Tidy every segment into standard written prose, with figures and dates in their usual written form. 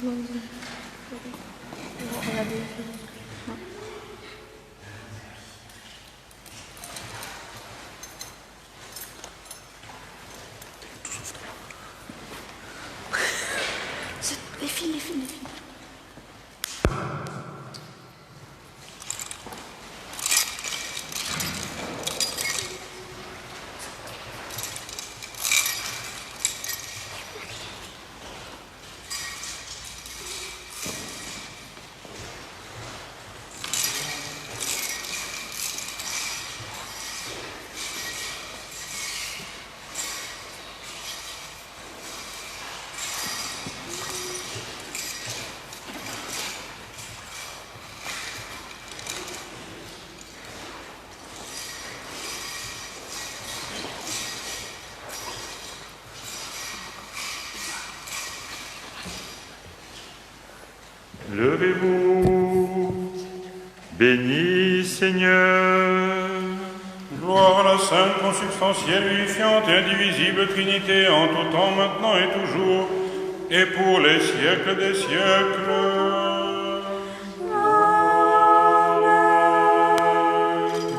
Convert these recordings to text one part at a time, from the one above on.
Comment dire? Regardez. Les filles. Levez-vous, bénis Seigneur. Gloire à la Sainte, consubstantielle, unifiante et indivisible Trinité, en tout temps, maintenant et toujours, et pour les siècles des siècles.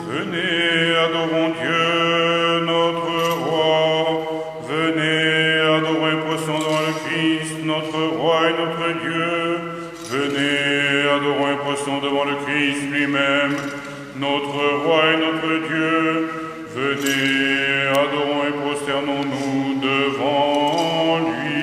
Venez, adorons Dieu, notre Roi. Venez, adorons et procédons devant le Christ, notre Roi et notre Dieu. Venez, adorons et procédons devant le Christ lui-même, notre Roi et notre Dieu. Venez, adorons et prosternons-nous devant lui.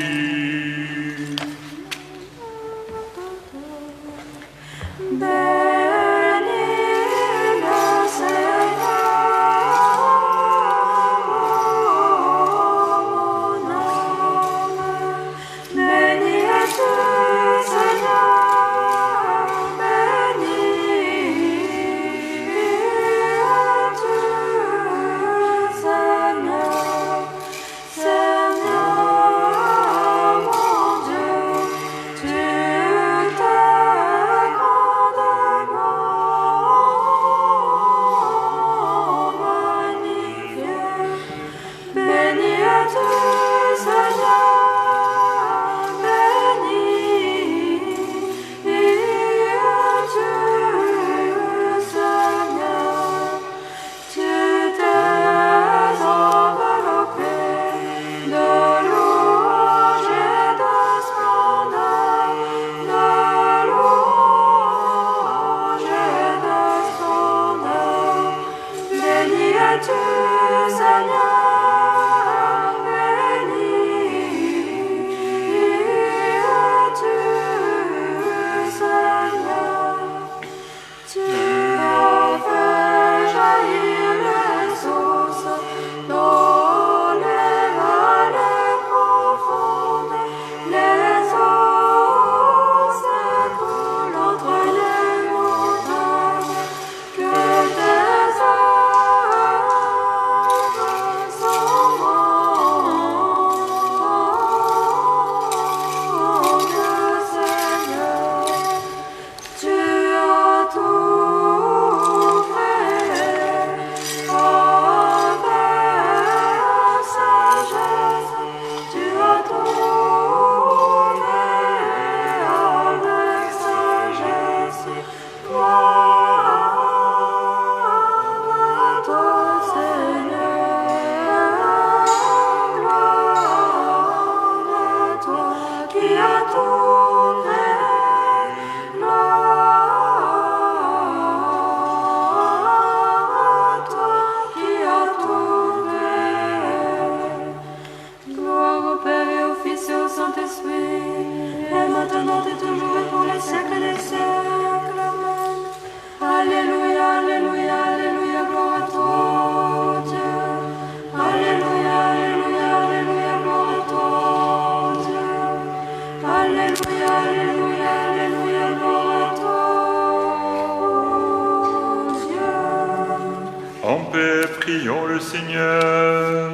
En paix, prions le Seigneur.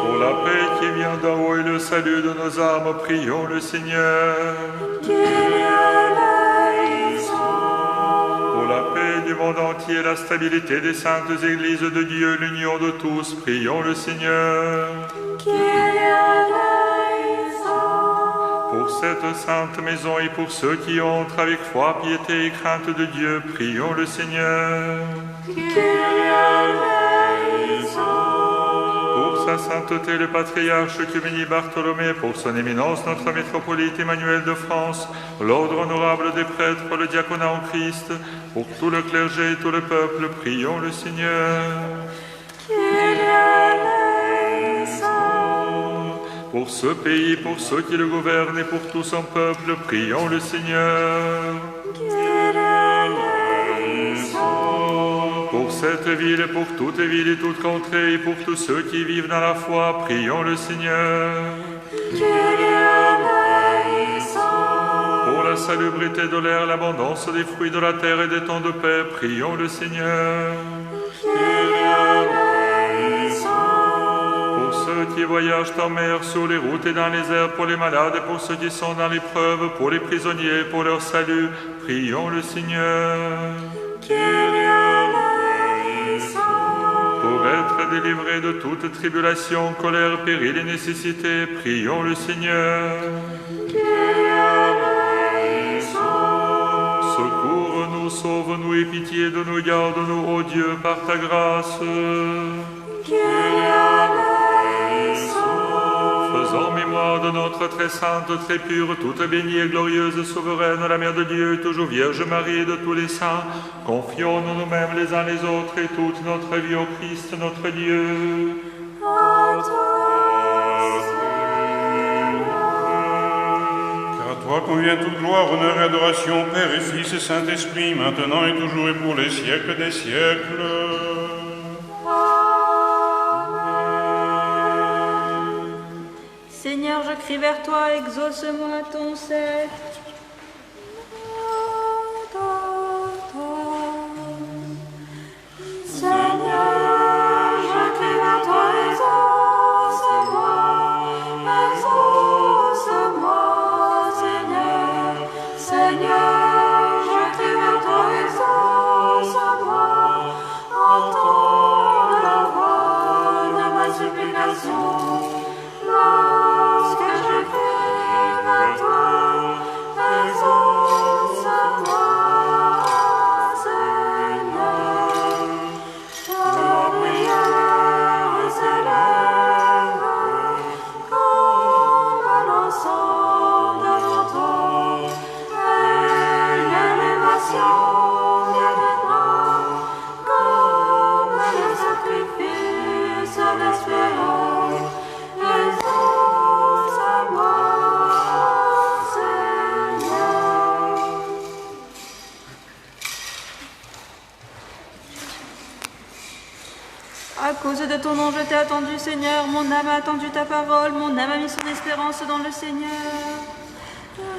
Pour la paix qui vient d'en haut et le salut de nos âmes, prions le Seigneur. Pour la paix du monde monde entier, la stabilité des saintes églises de Dieu, l'union de tous. Prions le Seigneur. Pour cette sainte maison et pour ceux qui entrent avec foi, piété et crainte de Dieu, prions le Seigneur. Pour sa sainteté, le patriarche œcuménique Bartholomé, pour son éminence, notre métropolite Emmanuel de France, l'ordre honorable des prêtres, le diaconat en Christ, pour tout le clergé et tout le peuple, prions le Seigneur. Pour ce pays, pour ceux qui le gouvernent et pour tout son peuple, prions le Seigneur. Pour cette ville et pour toutes les villes et toutes contrées et pour tous ceux qui vivent dans la foi, prions le Seigneur. Pour la salubrité de l'air, l'abondance des fruits de la terre et des temps de paix, prions le Seigneur. Ceux qui voyagent en mer, sur les routes et dans les airs, pour les malades et pour ceux qui sont dans l'épreuve, pour les prisonniers, pour leur salut, prions le Seigneur. Pour être délivrés de toute tribulation, colère, péril et nécessité, prions le Seigneur. Secours-nous, sauve-nous et pitié de nous, garde-nous, ô Dieu, par ta grâce. Faisons mémoire de notre très sainte, très pure, toute bénie et glorieuse, souveraine, la Mère de Dieu, toujours Vierge Marie et de tous les saints, confions-nous nous-mêmes les uns les autres et toute notre vie au Christ, notre Dieu. Car à toi convient toute gloire, honneur et adoration, Père et Fils et Saint-Esprit, maintenant et toujours et pour les siècles des siècles. Seigneur, je crie vers toi, exauce-moi ton sept. Seigneur, je crie vers toi, exauce-moi. Exauce-moi, Seigneur. Seigneur, je crie vers toi, exauce-moi. Entends la voix de ma supplication. À cause de ton nom, je t'ai attendu, Seigneur. Mon âme a attendu ta parole. Mon âme a mis son espérance dans le Seigneur.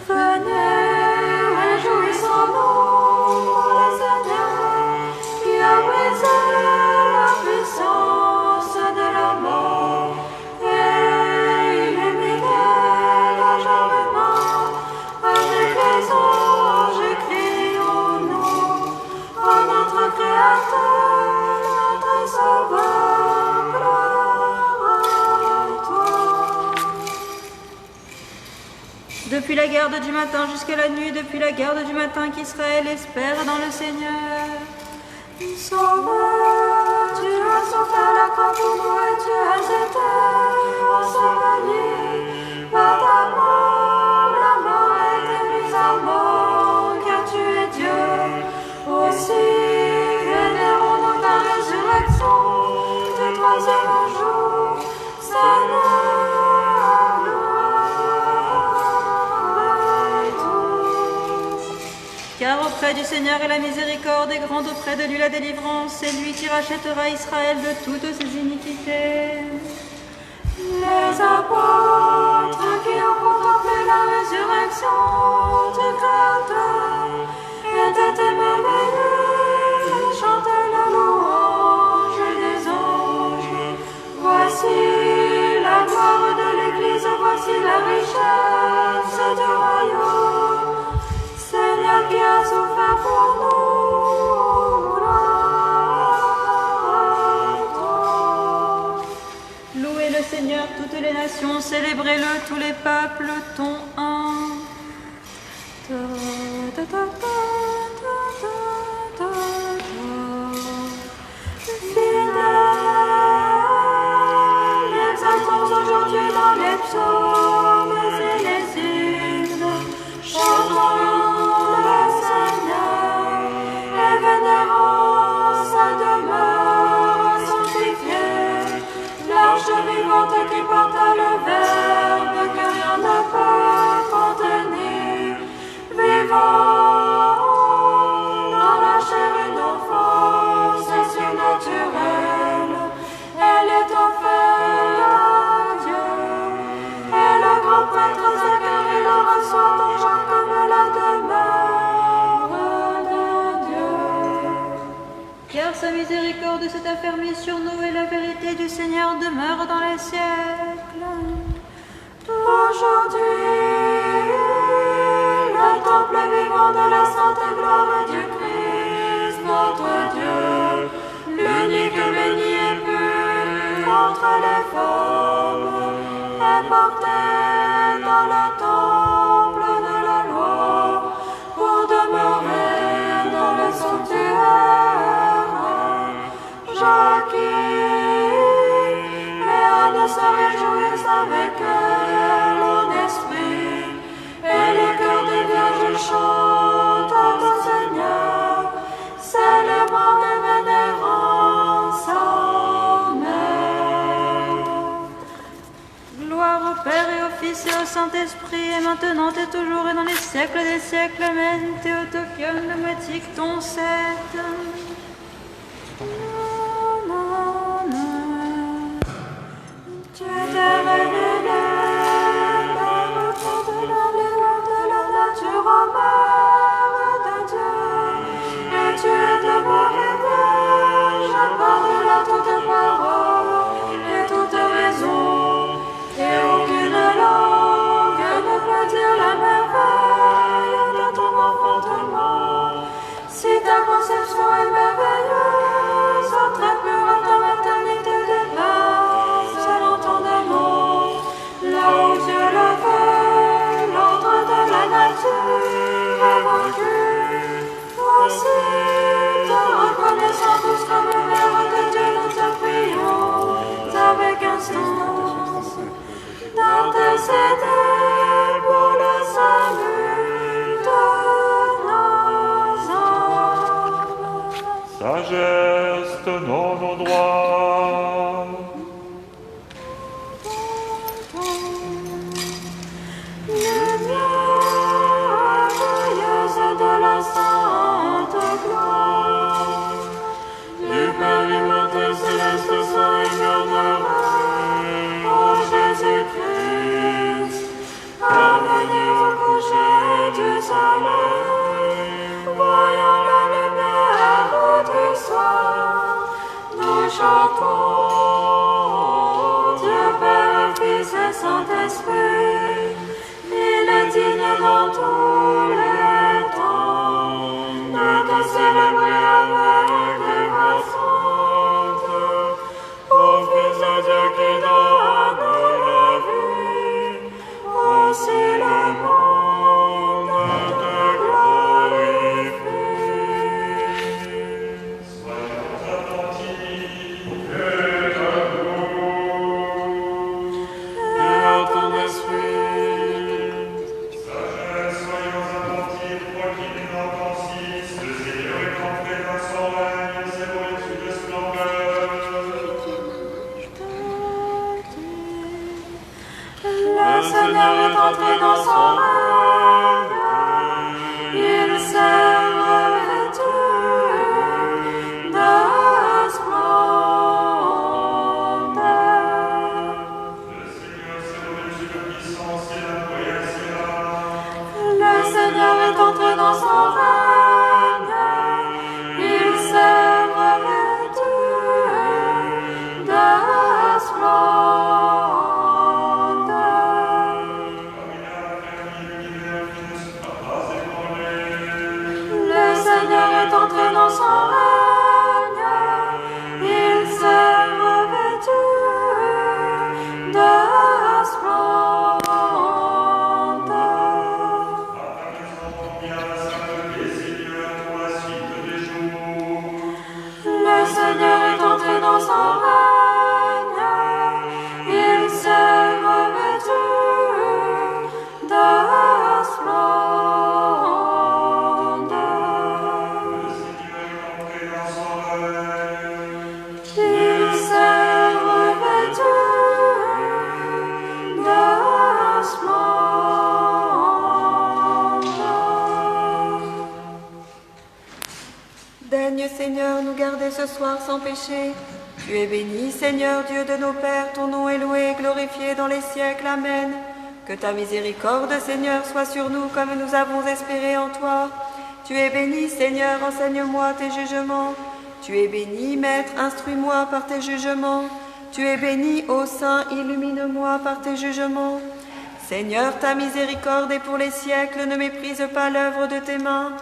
Venez, réjouissons-nous pour le Seigneur qui a brisé la puissance de la mort et illuminé l'achèvement. Avec les anges et crions-nous à notre Créateur, notre Sauveur. Depuis la garde du matin jusqu'à la nuit, depuis la garde du matin qu'Israël espère dans le Seigneur. Sauveur, tu as sauvé la croix pour nous et tu as été enseveli. Par ta mort, la mort a été mise à mort, car tu es Dieu. Aussi, vénérons-nous ta résurrection du troisième jour, Seigneur. Car auprès du Seigneur est la miséricorde et grande auprès de lui la délivrance, c'est lui qui rachètera Israël de toutes ses iniquités. Les apôtres qui ont contemplé la résurrection du Créateur étaient émerveillés et chantaient la louange des anges. Voici la gloire de l'Église, voici la richesse du royaume. Seigneur qui a souffert pour nous, nation, célébrez-le tous les peuples, ton un. Fidèles, exaltons aujourd'hui dans les psaumes et les hymnes, chantons le Seigneur et vénérons sa demeure sanctifiée, l'arche vivante qui porte le Verbe que rien ne peut contenir. Vivons dans la chair une force surnaturelle. Elle est offerte à Dieu. Et le grand prêtre Zacharie la reçoit toujours comme la demeure de Dieu. Car sa miséricorde s'est affermie sur nous et la vérité du Seigneur demeure dans les siècles. Aujourd'hui, le temple vivant de la sainte gloire du Christ, notre Dieu, l'unique béni et pur entre les formes, est porté dans le temple de la loi pour demeurer dans le sanctuaire. Joachim et Anne se réjouissent avec elle en esprit, et le cœur des vierges chante à ton Seigneur, célébrant et vénérant sa mère. Gloire au Père et au Fils et au Saint-Esprit, et maintenant et toujours et dans les siècles des siècles. Amen. Théotokion, pneumatique, ton 7. Tu t'es révélé, Père, pour de la nature en mère de Dieu, et tu es demeuré je par-delà toute parole et toute raison, et aucune langue ne peut dire la merveille de ton enfantement. Si ta conception est merveilleuse, très pure ta maternité dépasse selon ton amour. Là où Dieu le veut, l'ordre de la nature est vaincu. Voici, te reconnaissant tous comme Mère de Dieu, nous te prions avec instance d'intercéder pour le salut de nos âmes. Sagesse, tenons nos droits. Lumière joyeuse de la sainte gloire, Du Père immortel céleste saint et bienheureux, en Jésus-Christ, parvenu au coucher du soleil, voyant la lumière du soir, nous chantons Dieu Père, Fils et Saint-Esprit. Il est digne dans tous les temps de te célébrer avec des voix saintes. Ô Fils de Dieu qui donne la vie, Aussi le monde te glorifie. Soyons attentifs. et à ton esprit, Sagesse, soyons attentifs, quoi qu'il n'en consiste, le Seigneur est entré dans son règne, ses vertus de splendeur. Le Seigneur est entré dans son règne, il s'est revêtu de splendeur. Le Seigneur s'est revêtu de puissance et la Le Seigneur est entré dans son règne, il s'est revêtu de splendeur. Le Seigneur est entré dans son règne, il s'est revêtu de splendeur. Le Seigneur est entré dans son règne, il s'est revêtu de splendeur. Il s'est revêtu de splendeur. Daigne, Seigneur, nous garder ce soir sans péché. Tu es béni, Seigneur, Dieu de nos pères, ton nom est loué et glorifié dans les siècles. Amen. Que ta miséricorde, Seigneur, soit sur nous comme nous avons espéré en toi. Tu es béni, Seigneur, enseigne-moi tes jugements. Tu es béni, Maître, instruis-moi par tes jugements. Tu es béni, ô Saint, illumine-moi par tes jugements. Seigneur, ta miséricorde est pour les siècles, ne méprise pas l'œuvre de tes mains.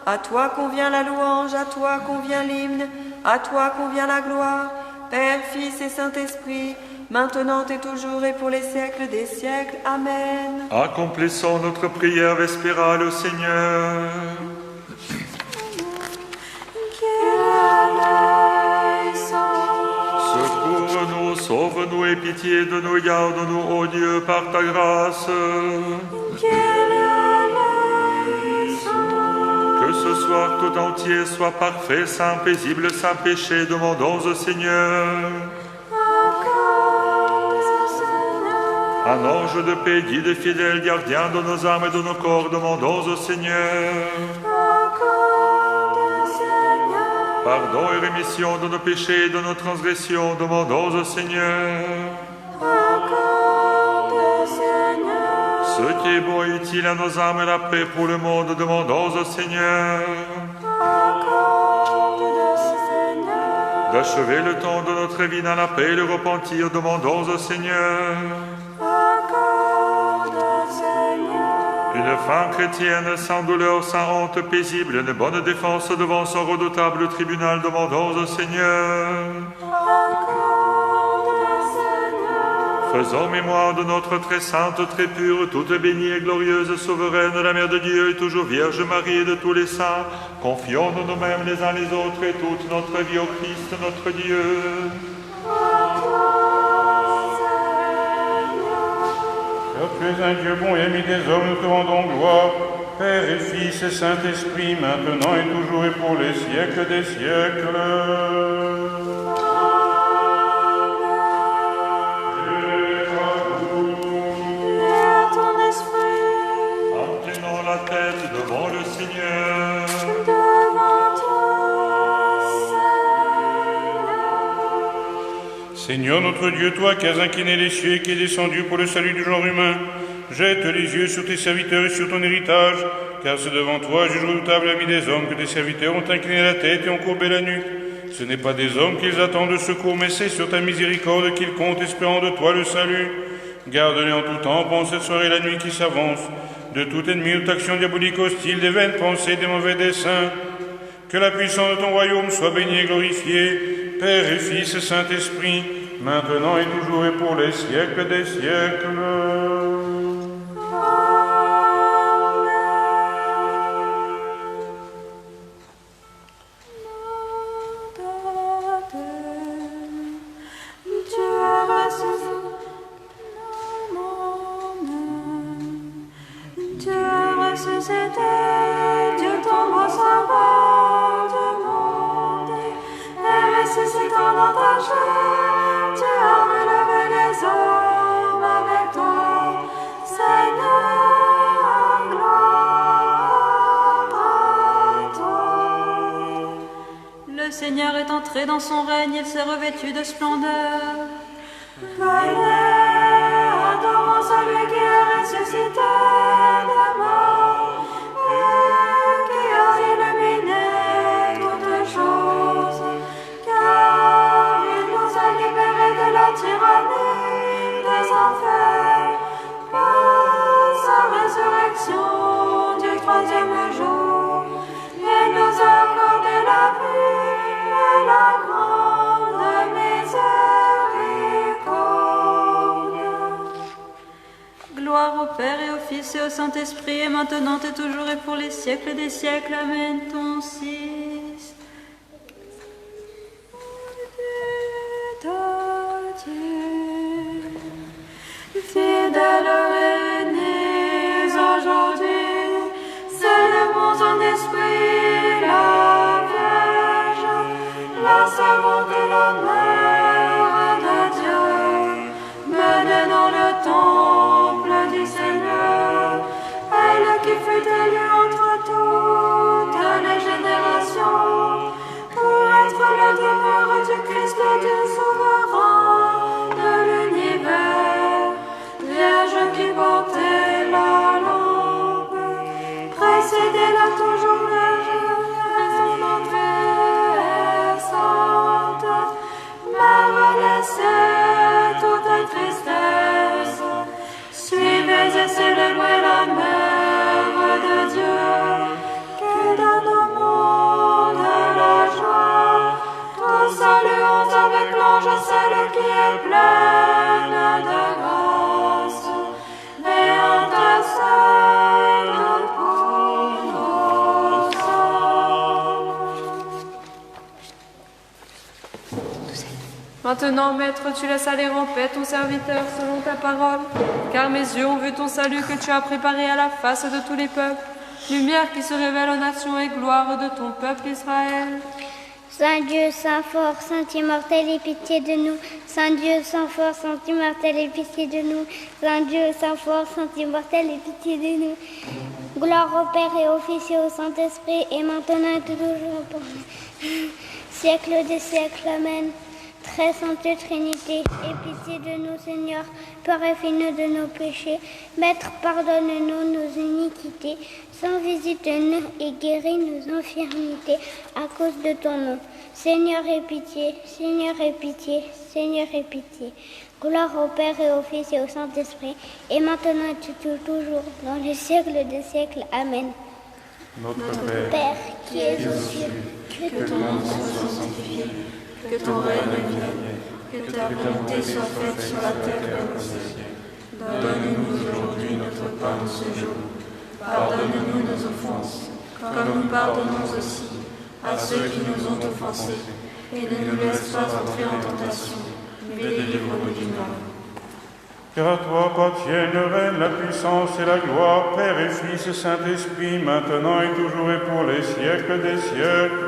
À toi convient la louange, à toi convient l'hymne, à toi convient la gloire, Père, Fils et Saint-Esprit, maintenant et toujours et pour les siècles des siècles. Amen. Accomplissons notre prière vespérale au Seigneur. Secours-nous, sauve-nous et pitié de nous, garde-nous, ô Dieu, par ta grâce. Que ce soir tout entier soit parfait, saint, paisible, sans péché, demandons au Seigneur. Un ange de paix, guide fidèle, gardien de nos âmes et de nos corps, demandons au Seigneur. Pardon et rémission de nos péchés et de nos transgressions, demandons au Seigneur. Ce qui est bon et utile à nos âmes et la paix pour le monde, demandons au Seigneur. D'achever le temps de notre vie dans la paix et le repentir, demandons au Seigneur. Une fin chrétienne sans douleur, sans honte, paisible, une bonne défense devant son redoutable tribunal, demandons au Seigneur. Faisons mémoire de notre très sainte, très pure, toute bénie et glorieuse, souveraine, la Mère de Dieu et toujours Vierge Marie et de tous les saints. Confions-nous nous-mêmes les uns les autres et toute notre vie au Christ, notre Dieu. Car tu es un Dieu bon et ami des hommes, nous te rendons gloire, Père et Fils et Saint-Esprit, maintenant et toujours et pour les siècles des siècles. La tête devant le Seigneur. Devant toi, Seigneur notre Dieu, toi qui as incliné les cieux et qui es descendu pour le salut du genre humain, jette les yeux sur tes serviteurs et sur ton héritage, car c'est devant toi, juge redoutable, ami des hommes, que tes serviteurs ont incliné la tête et ont courbé la nuque. Ce n'est pas des hommes qu'ils attendent de secours, mais c'est sur ta miséricorde qu'ils comptent, espérant de toi le salut. Garde-les en tout temps, pendant cette soirée et la nuit qui s'avance, de tout ennemi ou action diabolique hostile, des vaines pensées, des mauvais desseins. Que la puissance de ton royaume soit bénie et glorifiée, Père et Fils et Saint-Esprit, maintenant et toujours et pour les siècles des siècles. Dieu tombe au sauveur du monde, et ressuscitant dans ta chair, tu as relevé les hommes avec toi, Seigneur, gloire à toi. Le Seigneur est entré dans son règne, il s'est revêtu de splendeur. Venez, adorons celui qui est ressuscité de mort, qui a illuminé toutes choses, car il nous a libérés de la tyrannie des enfers, par sa résurrection du troisième jour. Il nous a accordé la vie et la grande miséricorde. Gloire au Père et au Fils et au Saint-Esprit, et maintenant et toujours et pour les siècles des siècles. Amen. Ton 6. Fidèles réunis aujourd'hui, célébrons en esprit la Vierge, la servante et la mère de Dieu, menée dans le temple du Seigneur, elle qui fut élue entre toutes les générations, pour être la demeure du Christ, Dieu souverain de l'univers, Vierge qui portait la lampe, précédez-la toujours Vierge, son entrée est sainte, mère laissez toute tristesse, suivez et célébrez la mère de Dieu, qui donne au monde la joie. Nous saluons avec l'ange celle qui est pleine de grâce et intercède pour nos âmes. Maintenant, Maître, tu laisses aller en paix ton serviteur selon ta parole, car mes yeux ont vu ton salut que tu as préparé à la face de tous les peuples, lumière qui se révèle aux nations et gloire de ton peuple Israël. Saint Dieu, Saint fort, Saint immortel, aie pitié de nous. Saint Dieu, Saint fort, Saint immortel, aie pitié de nous. Saint Dieu, Saint fort, Saint immortel, aie pitié de nous. Gloire au Père et au Fils et au Saint-Esprit, et maintenant et toujours pour les siècles des siècles. Amen. Très sainte Trinité, aie pitié de nous, Seigneur, purifie-nous de nos péchés. Maître, pardonne-nous nos iniquités, sans visite-nous et guéris nos infirmités à cause de ton nom. Seigneur, aie pitié, Seigneur, aie pitié, Seigneur, aie pitié. Gloire au Père et au Fils et au Saint-Esprit, et maintenant et toujours, dans les siècles des siècles. Amen. Notre Père, qui es aux cieux, Que ton nom soit sanctifié, que ton règne vienne, que ta volonté soit faite sur la terre comme au ciel. Donne-nous aujourd'hui notre pain de ce jour. Pardonne-nous nos offenses, comme nous pardonnons aussi à ceux qui nous ont offensés. Et ne nous laisse pas entrer en tentation, mais délivre-nous du mal. Car à toi appartiennent le règne, la puissance et la gloire, Père et Fils et Saint-Esprit, maintenant et toujours et pour les siècles des siècles.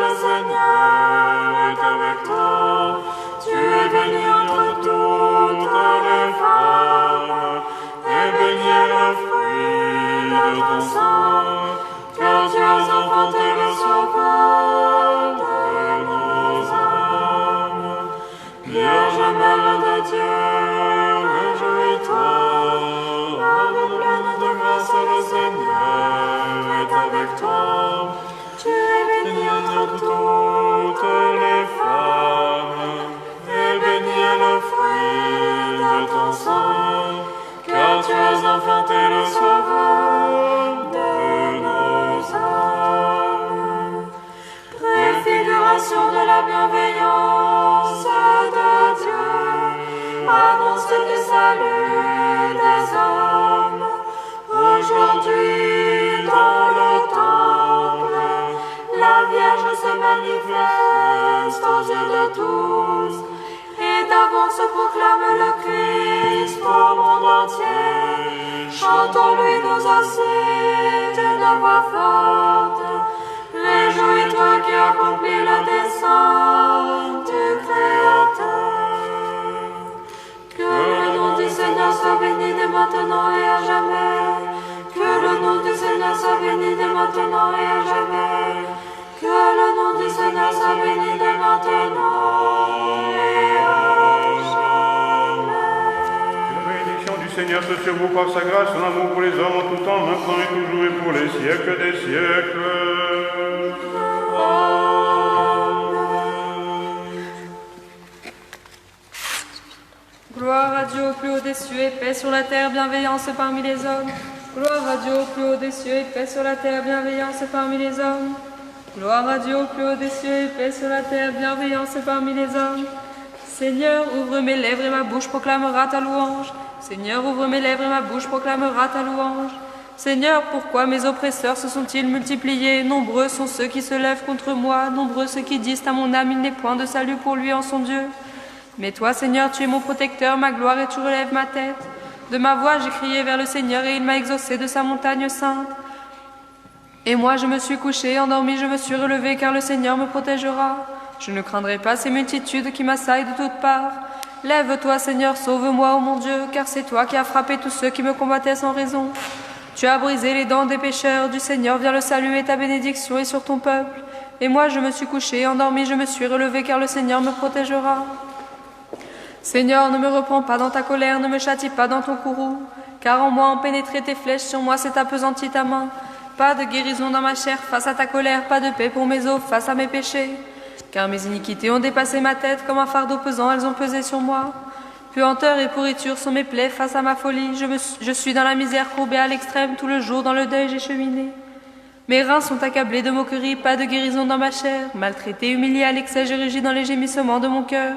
Le Seigneur est avec toi. Tu es bénie entre toutes les femmes, et béni est le fruit de ton sein, car tu as enfanté le sauveur de nos âmes. Vierge Mère de Dieu, réjouis-toi. Marie pleine de grâce, le Seigneur est avec toi. Tu es bénie entre toutes les femmes, et béni est le fruit de ton sein, car tu as enfanté le Sauveur de nos âmes. Préfiguration de la bienveillance de Dieu, annonce du salut des hommes, aujourd'hui dans le temple. La Vierge se manifeste aux yeux de tous, et d'avance proclame le Christ au monde entier. Chantons-lui nous aussi d'une voix forte. Réjouis-toi qui accomplis le dessein du Créateur. Que le nom du Seigneur soit béni dès maintenant et à jamais. Que le nom du Seigneur soit béni dès maintenant et à jamais. Que le nom du Seigneur soit béni dès maintenant et à jamais. Que la bénédiction du Seigneur soit sur vous par sa grâce, son amour pour les hommes en tout temps, maintenant et toujours et pour les siècles des siècles. Gloire à Dieu au plus haut des cieux et paix sur la terre, bienveillance parmi les hommes. Gloire à Dieu au plus haut des cieux et paix sur la terre, bienveillance parmi les hommes. Gloire à Dieu au plus haut des cieux et paix sur la terre, bienveillance parmi les hommes. Seigneur, ouvre mes lèvres et ma bouche proclamera ta louange. Seigneur, ouvre mes lèvres et ma bouche proclamera ta louange. Seigneur, pourquoi mes oppresseurs se sont-ils multipliés? Nombreux sont ceux qui se lèvent contre moi, nombreux ceux qui disent à mon âme, il n'est point de salut pour lui en son Dieu. Mais toi, Seigneur, tu es mon protecteur, ma gloire, et tu relèves ma tête. De ma voix, j'ai crié vers le Seigneur, et il m'a exaucé de sa montagne sainte. Et moi, je me suis couché, endormi, je me suis relevé, car le Seigneur me protégera. Je ne craindrai pas ces multitudes qui m'assaillent de toutes parts. Lève-toi, Seigneur, sauve-moi, ô mon Dieu, car c'est toi qui as frappé tous ceux qui me combattaient sans raison. Tu as brisé les dents des pécheurs, du Seigneur vient le salut et ta bénédiction est sur ton peuple. Et moi je me suis couché, endormi, je me suis relevé, car le Seigneur me protégera. Seigneur, ne me reprends pas dans ta colère, ne me châtie pas dans ton courroux, car en moi ont pénétré tes flèches, sur moi s'est appesantie ta main. Pas de guérison dans ma chair face à ta colère, pas de paix pour mes os face à mes péchés. Car mes iniquités ont dépassé ma tête, comme un fardeau pesant, elles ont pesé sur moi. Puanteur et pourriture sont mes plaies face à ma folie. Je suis dans la misère courbée à l'extrême, tout le jour dans le deuil j'ai cheminé. Mes reins sont accablés de moquerie, pas de guérison dans ma chair. Maltraité, humilié à l'excès, je rugis dans les gémissements de mon cœur.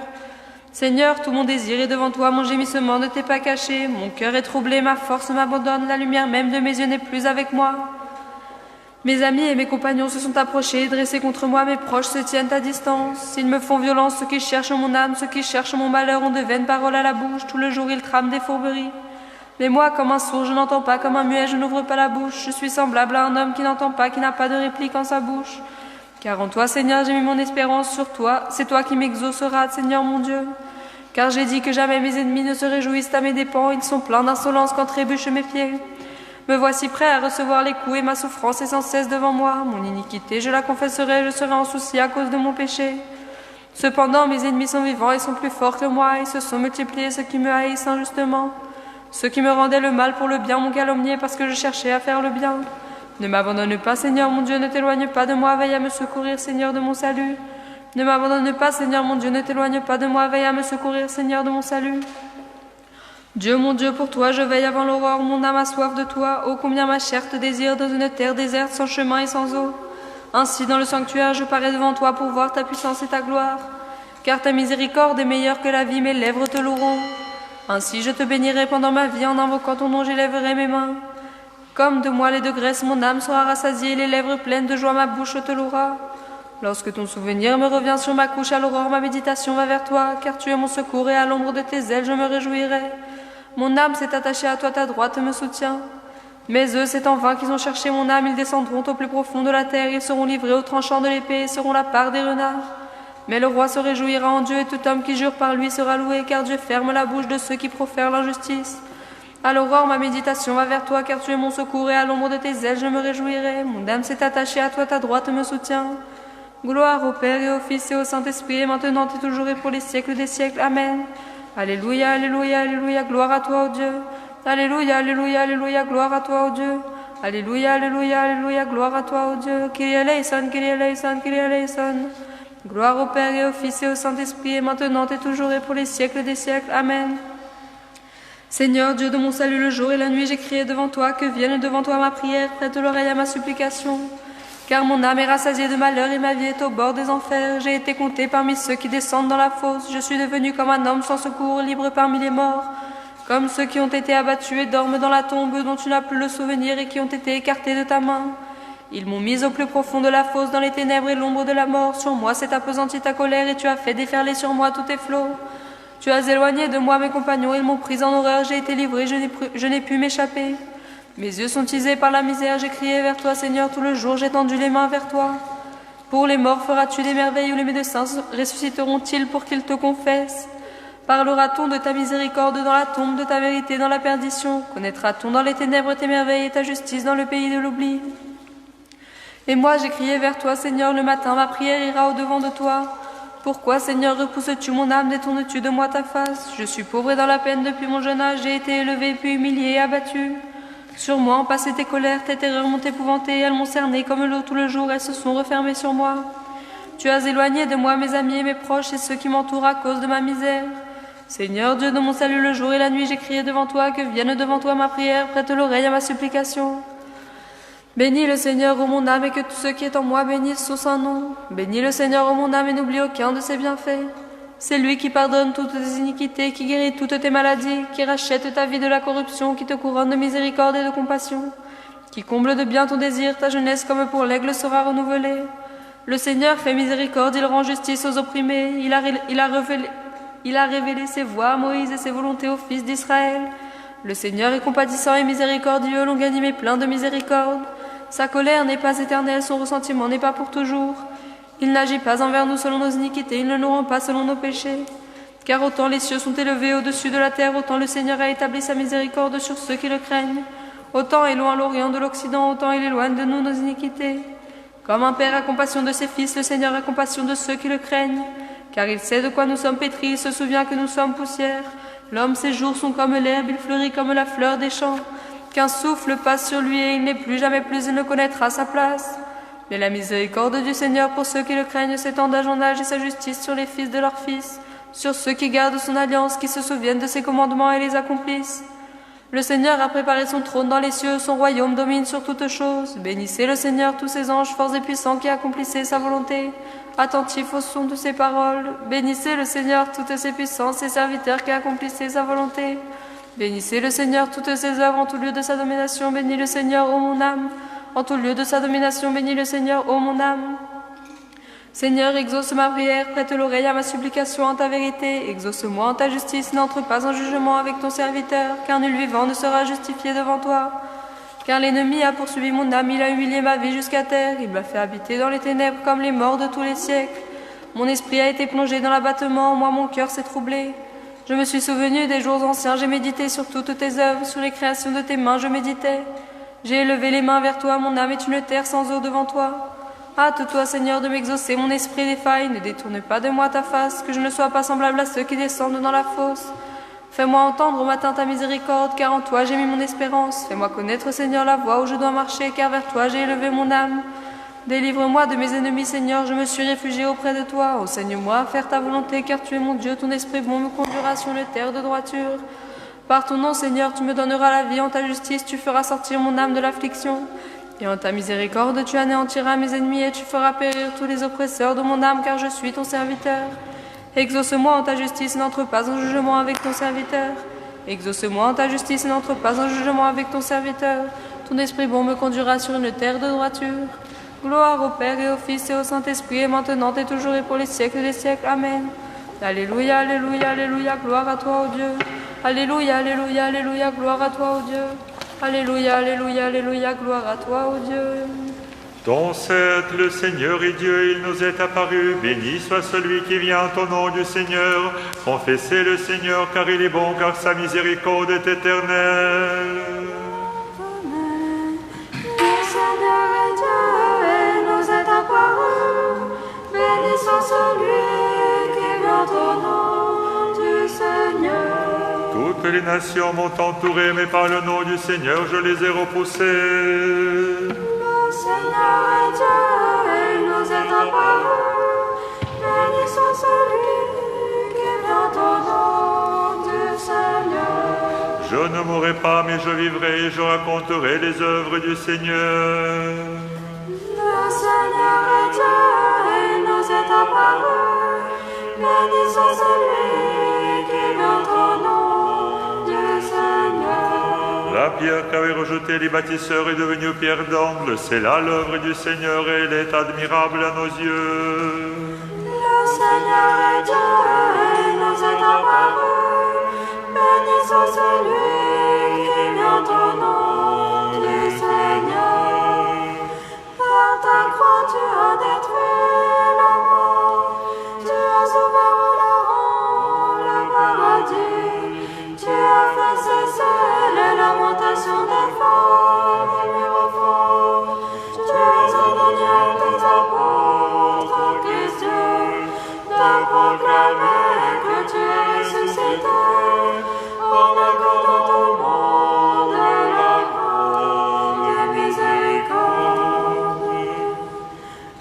Seigneur, tout mon désir est devant toi, mon gémissement ne t'est pas caché. Mon cœur est troublé, ma force m'abandonne, la lumière même de mes yeux n'est plus avec moi. Mes amis et mes compagnons se sont approchés, dressés contre moi, mes proches se tiennent à distance. S'ils me font violence, ceux qui cherchent mon âme, ceux qui cherchent mon malheur ont de vaines paroles à la bouche, tout le jour ils trament des fourberies. Mais moi, comme un sourd, je n'entends pas, comme un muet, je n'ouvre pas la bouche. Je suis semblable à un homme qui n'entend pas, qui n'a pas de réplique en sa bouche. Car en toi, Seigneur, j'ai mis mon espérance sur toi, c'est toi qui m'exauceras, Seigneur mon Dieu. Car j'ai dit que jamais mes ennemis ne se réjouissent à mes dépens, ils sont pleins d'insolence quand trébuchent mes pieds. Me voici prêt à recevoir les coups et ma souffrance est sans cesse devant moi. Mon iniquité, je la confesserai, je serai en souci à cause de mon péché. Cependant, mes ennemis sont vivants et sont plus forts que moi. Ils se sont multipliés ceux qui me haïssent injustement. Ceux qui me rendaient le mal pour le bien m'ont calomnié parce que je cherchais à faire le bien. Ne m'abandonne pas, Seigneur mon Dieu, ne t'éloigne pas de moi, veille à me secourir, Seigneur de mon salut. Ne m'abandonne pas, Seigneur mon Dieu, ne t'éloigne pas de moi, veille à me secourir, Seigneur de mon salut. Dieu mon Dieu, pour toi je veille avant l'aurore, mon âme a soif de toi. Oh combien ma chair te désire dans une terre déserte sans chemin et sans eau. Ainsi dans le sanctuaire je parais devant toi pour voir ta puissance et ta gloire. Car ta miséricorde est meilleure que la vie, mes lèvres te loueront. Ainsi je te bénirai pendant ma vie, en invoquant ton nom j'élèverai mes mains. Comme de moelle et de graisse mon âme sera rassasiée, les lèvres pleines de joie ma bouche te louera. Lorsque ton souvenir me revient sur ma couche à l'aurore, ma méditation va vers toi, car tu es mon secours et à l'ombre de tes ailes je me réjouirai. Mon âme s'est attachée à toi, ta droite me soutient. Mais eux, c'est en vain qu'ils ont cherché mon âme, ils descendront au plus profond de la terre, ils seront livrés au tranchant de l'épée et seront la part des renards. Mais le roi se réjouira en Dieu et tout homme qui jure par lui sera loué, car Dieu ferme la bouche de ceux qui profèrent l'injustice. À l'aurore, ma méditation va vers toi, car tu es mon secours et à l'ombre de tes ailes je me réjouirai. Mon âme s'est attachée à toi, ta droite me soutient. Gloire au Père et au Fils et au Saint-Esprit, et maintenant et toujours et pour les siècles des siècles. Amen. Alléluia, alléluia, alléluia, gloire à toi, ô Dieu. Alléluia, alléluia, alléluia, gloire à toi, ô Dieu. Alléluia, alléluia, alléluia, gloire à toi, ô Dieu. Kyrie eleison, Kyrie eleison, Kyrie eleison. Gloire au Père et au Fils et au Saint-Esprit, et maintenant et toujours et pour les siècles des siècles. Amen. Seigneur, Dieu de mon salut, le jour et la nuit, j'ai crié devant toi, que vienne devant toi ma prière, prête l'oreille à ma supplication. Car mon âme est rassasiée de malheur et ma vie est au bord des enfers. J'ai été compté parmi ceux qui descendent dans la fosse. Je suis devenu comme un homme sans secours, libre parmi les morts. Comme ceux qui ont été abattus et dorment dans la tombe, dont tu n'as plus le souvenir et qui ont été écartés de ta main. Ils m'ont mis au plus profond de la fosse, dans les ténèbres et l'ombre de la mort. Sur moi s'est appesantie ta colère et tu as fait déferler sur moi tous tes flots. Tu as éloigné de moi mes compagnons, ils m'ont pris en horreur. J'ai été livré, je n'ai pu m'échapper. Mes yeux sont tisés par la misère, j'ai crié vers toi, Seigneur, tout le jour, j'ai tendu les mains vers toi. Pour les morts feras-tu des merveilles, ou les médecins ressusciteront-ils pour qu'ils te confessent? Parlera-t-on de ta miséricorde dans la tombe, de ta vérité dans la perdition? Connaîtra-t-on dans les ténèbres tes merveilles et ta justice dans le pays de l'oubli? Et moi, j'ai crié vers toi, Seigneur, le matin, ma prière ira au-devant de toi. Pourquoi, Seigneur, repousses-tu mon âme, détournes-tu de moi ta face? Je suis pauvre et dans la peine depuis mon jeune âge, j'ai été élevé, puis humilié et abattu. Sur moi ont passé tes colères, tes terreurs m'ont épouvanté, elles m'ont cerné comme l'eau tout le jour, elles se sont refermées sur moi. Tu as éloigné de moi mes amis et mes proches et ceux qui m'entourent à cause de ma misère. Seigneur Dieu de mon salut, le jour et la nuit, j'ai crié devant toi, que vienne devant toi ma prière, prête l'oreille à ma supplication. Bénis le Seigneur, ô mon âme, et que tout ce qui est en moi bénisse sous son nom. Bénis le Seigneur, ô mon âme, et n'oublie aucun de ses bienfaits. C'est lui qui pardonne toutes tes iniquités, qui guérit toutes tes maladies, qui rachète ta vie de la corruption, qui te couronne de miséricorde et de compassion, qui comble de bien ton désir, ta jeunesse comme pour l'aigle sera renouvelée. Le Seigneur fait miséricorde, il rend justice aux opprimés, il a révélé ses voies à Moïse et ses volontés aux fils d'Israël. Le Seigneur est compatissant et miséricordieux, longanime et plein de miséricorde. Sa colère n'est pas éternelle, son ressentiment n'est pas pour toujours. Il n'agit pas envers nous selon nos iniquités, il ne nous rend pas selon nos péchés. Car autant les cieux sont élevés au-dessus de la terre, autant le Seigneur a établi sa miséricorde sur ceux qui le craignent. Autant est loin l'Orient de l'Occident, autant il éloigne de nous nos iniquités. Comme un père a compassion de ses fils, le Seigneur a compassion de ceux qui le craignent. Car il sait de quoi nous sommes pétris, il se souvient que nous sommes poussière. L'homme, ses jours sont comme l'herbe, il fleurit comme la fleur des champs. Qu'un souffle passe sur lui et il n'est plus jamais plus, il ne connaîtra sa place. Mais la miséricorde du Seigneur pour ceux qui le craignent s'étend d'âge en âge et sa justice sur les fils de leurs fils, sur ceux qui gardent son alliance, qui se souviennent de ses commandements et les accomplissent. Le Seigneur a préparé son trône dans les cieux, son royaume domine sur toutes choses. Bénissez le Seigneur, tous ses anges, forts et puissants, qui accomplissez sa volonté, attentifs au son de ses paroles. Bénissez le Seigneur, toutes ses puissances, ses serviteurs qui accomplissez sa volonté. Bénissez le Seigneur, toutes ses œuvres en tout lieu de sa domination. Bénis le Seigneur, ô mon âme. En tout lieu de sa domination, bénis le Seigneur, ô mon âme. Seigneur, exauce ma prière, prête l'oreille à ma supplication en ta vérité. Exauce-moi en ta justice, n'entre pas en jugement avec ton serviteur, car nul vivant ne sera justifié devant toi. Car l'ennemi a poursuivi mon âme, il a humilié ma vie jusqu'à terre, il m'a fait habiter dans les ténèbres comme les morts de tous les siècles. Mon esprit a été plongé dans l'abattement, moi mon cœur s'est troublé. Je me suis souvenu des jours anciens, j'ai médité sur toutes tes œuvres, sur les créations de tes mains je méditais. J'ai élevé les mains vers toi, mon âme est une terre sans eau devant toi. Hâte-toi, Seigneur, de m'exaucer, mon esprit défaille, ne détourne pas de moi ta face, que je ne sois pas semblable à ceux qui descendent dans la fosse. Fais-moi entendre au matin ta miséricorde, car en toi j'ai mis mon espérance. Fais-moi connaître, Seigneur, la voie où je dois marcher, car vers toi j'ai élevé mon âme. Délivre-moi de mes ennemis, Seigneur, je me suis réfugié auprès de toi. Enseigne-moi à faire ta volonté, car tu es mon Dieu, ton esprit bon me conduira sur les terres de droiture. Par ton nom, Seigneur, tu me donneras la vie, en ta justice tu feras sortir mon âme de l'affliction. Et en ta miséricorde, tu anéantiras mes ennemis et tu feras périr tous les oppresseurs de mon âme, car je suis ton serviteur. Exauce-moi en ta justice et n'entre pas en jugement avec ton serviteur. Exauce-moi en ta justice et n'entre pas en jugement avec ton serviteur. Ton esprit bon me conduira sur une terre de droiture. Gloire au Père et au Fils et au Saint-Esprit, et maintenant et toujours et pour les siècles des siècles. Amen. Alléluia, alléluia, alléluia, gloire à toi, ô Dieu. Alléluia, alléluia, alléluia, gloire à toi, ô Dieu. Alléluia, alléluia, alléluia, gloire à toi, ô Dieu. Dans cette, le Seigneur est Dieu, il nous est apparu. Béni soit celui qui vient au nom du Seigneur. Confessez le Seigneur, car il est bon, car sa miséricorde est éternelle. Amen. Le Seigneur est Dieu, et nous est apparu. Béni soit celui qui vient au nom du Seigneur. Toutes les nations m'ont entouré, mais par le nom du Seigneur, je les ai repoussées. Le Seigneur est Dieu, et il nous est apparu. Béni soit celui qui vient au nom du Seigneur. Je ne mourrai pas, mais je vivrai et je raconterai les œuvres du Seigneur. Le Seigneur est Dieu, et il nous est apparu. Béni soit celui qui vient au nom du Seigneur. La pierre qu'avaient rejetée les bâtisseurs est devenue pierre d'angle. C'est là l'œuvre du Seigneur et elle est admirable à nos yeux. Le Seigneur est Dieu, et il nous est apparu. Béni soit celui qui vient au nom du Seigneur. Par ta croix tu as détruit la mort, tu as ouvert le paradis, tu as fait cesser les lamentations des femmes venues au fond. Tu as ordonné à tes apôtres, Christ Dieu, de proclamer que tu es ressuscité, en accordant au monde la grande miséricorde.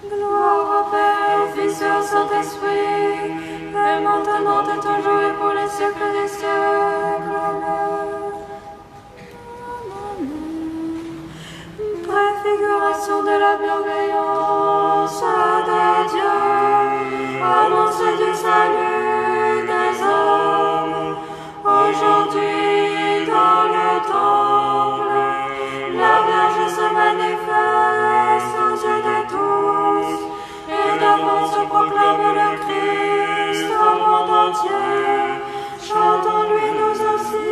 Gloire au Père, au Fils et au Saint-Esprit, et maintenant et toujours et pour les siècles de la bienveillance de Dieu, annonce du salut des hommes. Aujourd'hui, dans le temple, la Vierge se manifeste aux yeux de tous, et d'avance proclame le Christ au monde entier. Chantons-lui nous aussi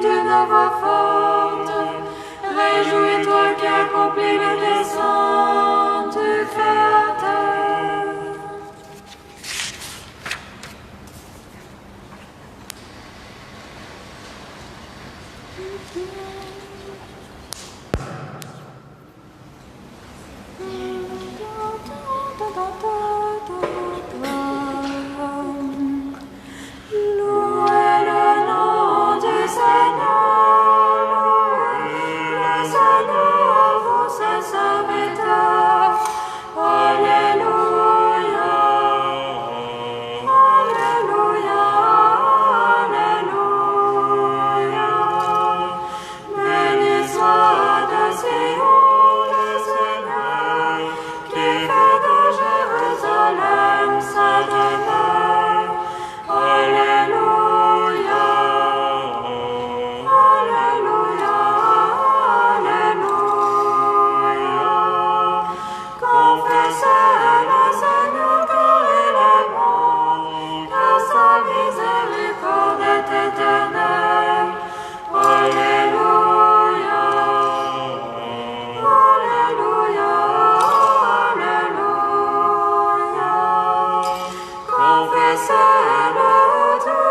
d'une voix forte. Réjouis-toi qui accomplit le dessein du Créateur. Louez le nom du Seigneur, louez le Seigneur, vous ses serviteurs. Alléluia, Alléluia, Alléluia. Béni soit de Sion le Seigneur, qui fait de Jérusalem sa demeure. Alléluia, Alléluia, Alléluia. Confessez le Seigneur car il est bon, car sa miséricorde est éternelle. Alléluia, Alléluia, Alléluia. Confessez-le Dieu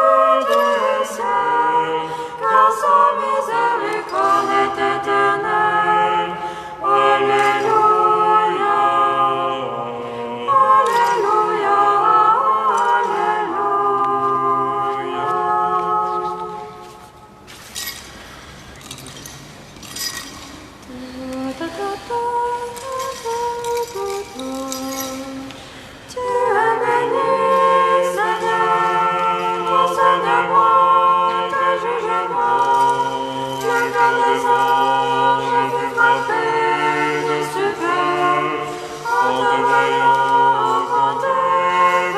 du ciel, car sa miséricorde est éternelle. Alléluia, Alléluia, Alléluia. Tu es béni, Seigneur, enseigne-moi tes jugements. Le cœur des anges fut frappé de stupeur en te voyant compter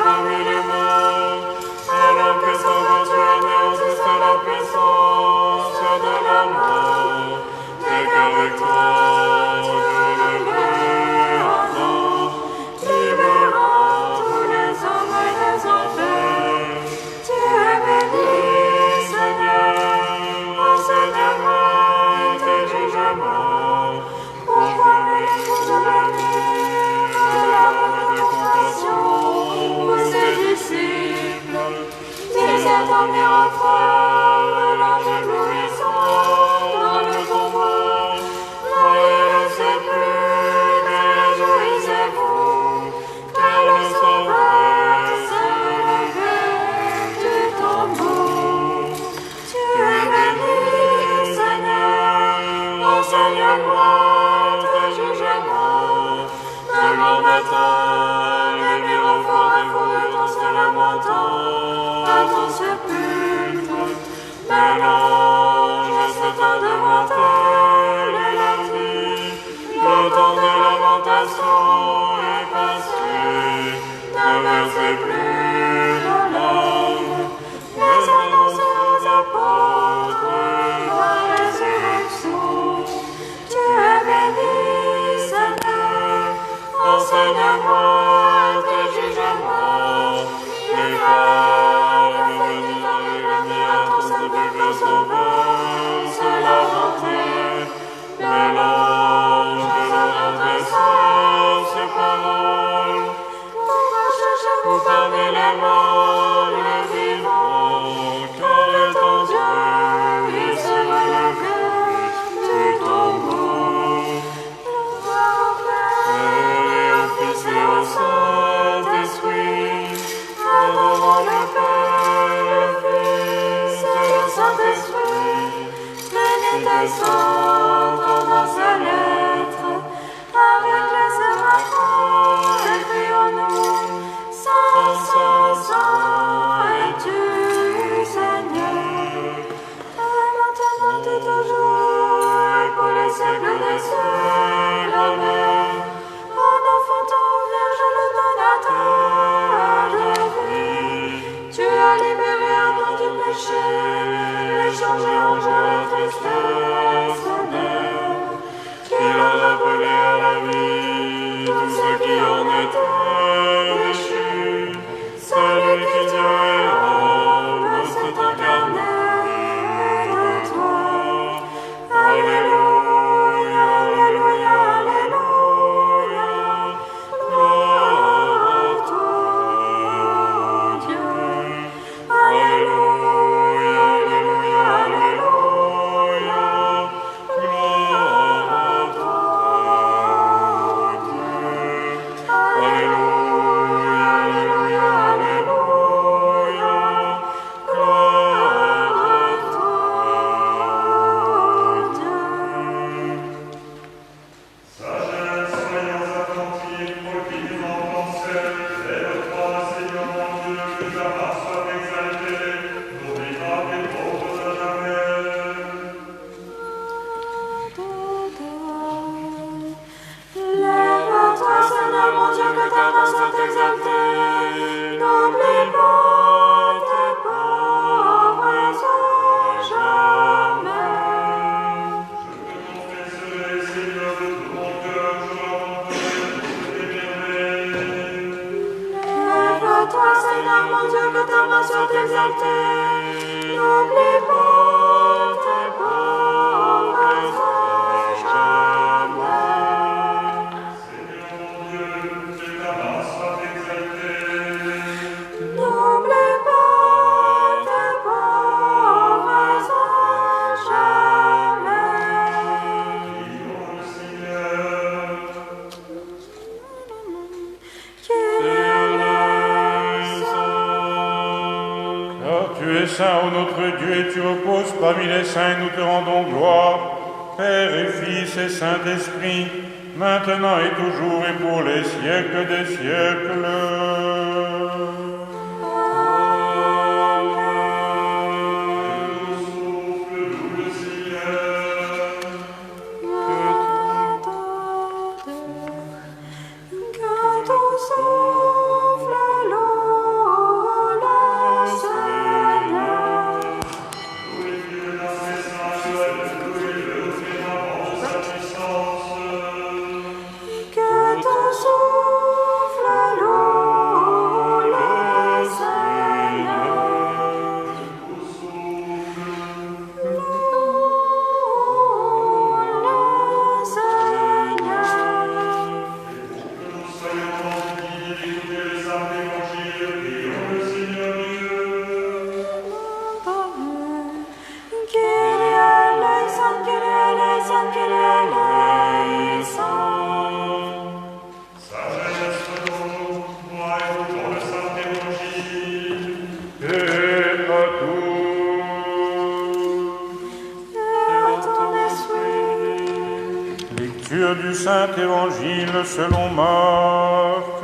parmi les morts, alors que sans vertu anéantisse la puissance de la mort, et qu'avec toi tu le mets en nom, libérant tous les hommes et les enfers. Tu es béni, Seigneur, enseigne-moi tes jugements, pour former les choses de la vie, de la bonne compassion pour ses disciples. Disait en miracle, l'ange éblouissant dans le tombeau. Voyez le sépulcre et réjouissez-vous, car le Sauveur s'est levé du tombeau. Tu es béni, Seigneur, enseigne-moi tes jugements. Devant Bethel, les miroirs forêts en se lamentant à ton sépulcre. Mais l'ange s'éteint devant elle et la dit, le temps de lamentation est passé, ne versez plus de larmes, mais annoncez aux apôtres la résurrection. Tu es béni, Seigneur, enseigne-moi tes jugements. Les femmes venues dans les lumières, ton sépulcre sauveur se lamentaient. Mais l'ange leur adressa ces paroles. Pourquoi cherchez-vous parmi les morts les vivants? Car étant Dieu, il s'est relevé du tombeau. Et au Fils et au Saint-Esprit, adorons le Père, le Fils et le Saint-Esprit. Béni descend dans sa lettre, avec les séraphin, écrions-nous, Saint, Saint, Saint es-tu, Seigneur. Et maintenant et toujours, et pour les siècles des siècles, Amen. toi, Seigneur mon Dieu, que ta main soit exaltée. N'oublie pas tes pauvres jamais. Seigneur mon Dieu, que ta main soit exaltée. N'oublie pas tes pauvres jamais. Prions le Seigneur. Car tu es saint, ô notre Dieu, et tu reposes parmi les saints, nous te rendons gloire, Père et Fils et Saint-Esprit, maintenant et toujours et pour les siècles des siècles. Lecture du Saint-Évangile selon Marc.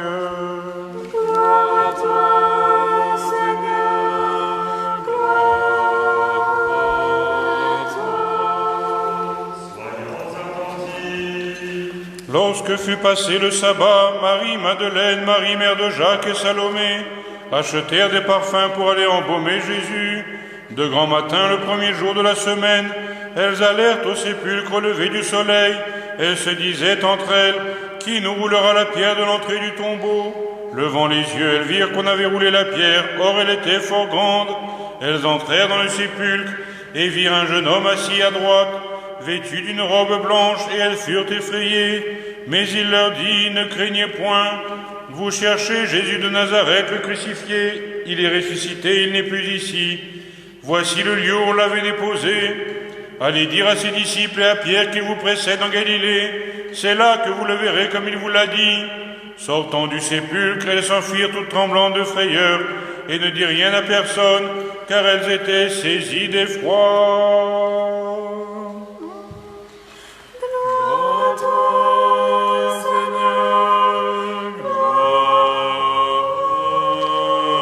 Gloire à toi, Seigneur, gloire à toi. Lorsque fut passé le sabbat, Marie, Madeleine, Marie, mère de Jacques et Salomé, achetèrent des parfums pour aller embaumer Jésus. De grand matin, le premier jour de la semaine, elles allèrent au sépulcre au lever du soleil. Elles se disaient entre elles, qui nous roulera la pierre de l'entrée du tombeau? Levant les yeux, elles virent qu'on avait roulé la pierre, or elle était fort grande. Elles entrèrent dans le sépulcre et virent un jeune homme assis à droite, vêtu d'une robe blanche, et elles furent effrayées. Mais il leur dit, ne craignez point, vous cherchez Jésus de Nazareth, le crucifié. Il est ressuscité, il n'est plus ici. Voici le lieu où on l'avait déposé. Allez dire à ses disciples et à Pierre qu'il vous précède en Galilée. C'est là que vous le verrez comme il vous l'a dit. Sortant du sépulcre, elles s'enfuirent toutes tremblantes de frayeur et ne dirent rien à personne, car elles étaient saisies d'effroi. Gloire à toi, Seigneur, gloire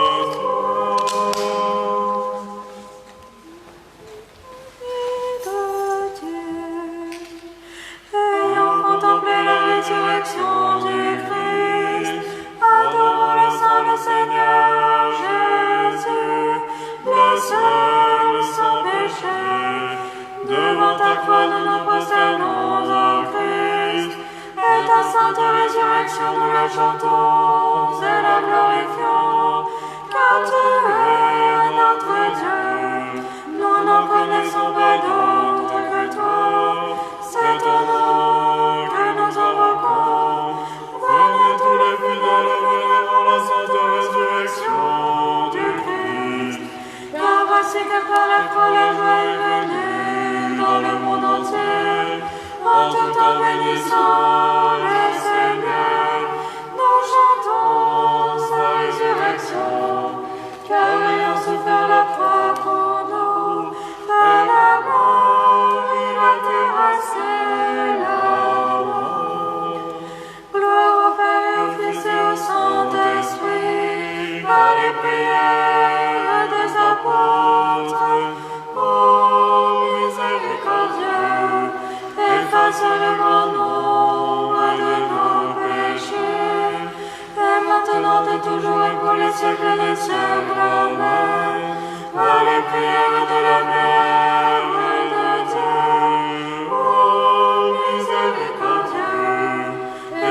à toi. Et de Dieu, ayant contemplé la résurrection du Christ, adorons le Saint, le Seigneur Jésus, les seuls sans péché. Devant ta croix, nous nous prosternons au Christ, et ta sainte résurrection, nous la chantons et la glorifions, car tu es notre Dieu. Nous n'en connaissons pas d'autre que toi. C'est ton nom que nous invoquons. Venez tous les fidèles, vénérons la sainte résurrection du Christ. Car voici que par la croix la joie est venue dans le monde entier. En tout temps bénissant le Seigneur, nous chantons sa résurrection. Car ayant souffert la croix pour nous, et la mort, il a terrassé la mort. Gloire au Père et au Fils et au Saint-Esprit, par les prières des apôtres. Ô miséricordieux, efface le grand nombre de nos péchés, et maintenant et toujours et pour les siècles des siècles. Amen. Par les prières de la Mère de Dieu, ô miséricordieux,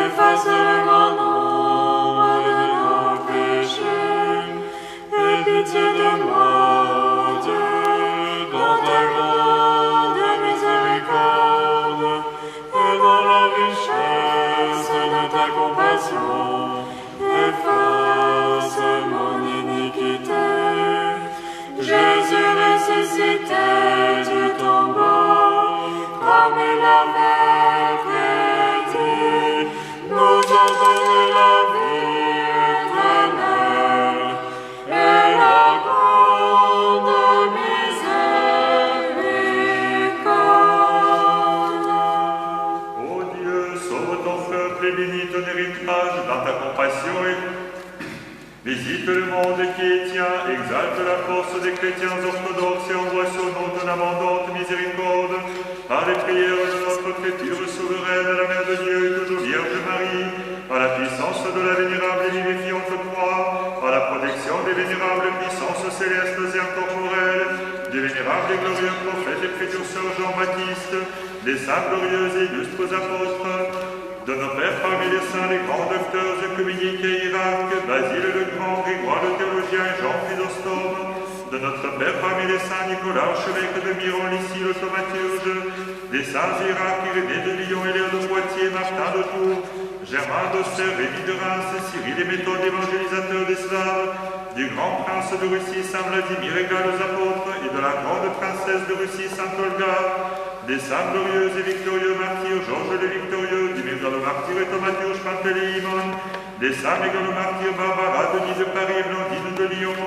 efface le grand nombre de nos péchés, était du tombeau, comme il avait prédit, nous a donné la vie éternelle et la grande miséricorde. Ô Dieu, sauve ton peuple et bénis ton héritage dans ta compassion et visite le monde qui est tien, exalte la force des chrétiens orthodoxes et envoie sur nous ton abondante miséricorde par les prières de notre future souveraine, la Mère de Dieu et toujours Vierge Marie, par la puissance de la vénérable et vivifiante croix, par la protection des vénérables puissances célestes et incorporelles, des vénérables et glorieux prophètes et précurseurs Jean-Baptiste, des saints glorieux et illustres apôtres, de nos pères parmi les saints, les grands docteurs œcuméniques et hiérarques, Basile le Grand, Grégoire le théologien et Jean Chrysostome, de notre père parmi les saints, Nicolas, archevêque de Miron, Lucie le thaumaturge, des saints hiérarques, Irénée de Lyon, Hilaire de Poitiers, Martin de Tours, Germain d'Auxerre, Rémy de Reims, Cyril et Méthode, évangélisateur des Slaves, du grand prince de Russie, Saint Vladimir, égal aux apôtres, et de la grande princesse de Russie, Saint Olga, des saints glorieux et victorieux martyrs, Georges le Victorieux, du mégalo-martyr et thaumaturge Pantéléimon, des saints mégalo-martyrs Barbara, Denis de Paris, Blandine de Lyon,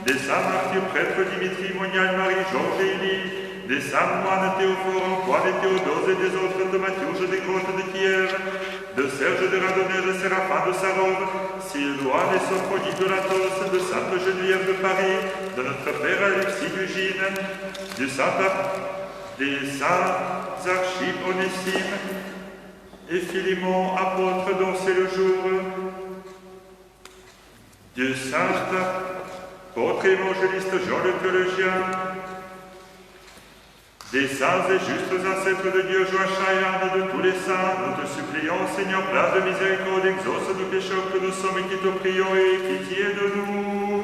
des saints martyrs prêtres Dimitri, Monial, Marie, Georges et Élie, des saints moines Théophore, Antoine et Théodose et des autres thaumaturges des côtes de Kiev, de Serge de Radonner, de Séraphin de Sarov, Sylvain et Sophronie de Latos, de Sainte Geneviève de Paris, de notre père Alexis d'Ugine, des saints archives Onésime et Philémon, apôtre dont c'est le jour, du saint apôtre évangéliste Jean le théologien, des saints et justes ancêtres de Dieu, Joachim et Anne, de tous les saints, nous te supplions, Seigneur, plein de miséricorde, exauce nos pécheurs que nous sommes et qui te prions, et pitié de nous.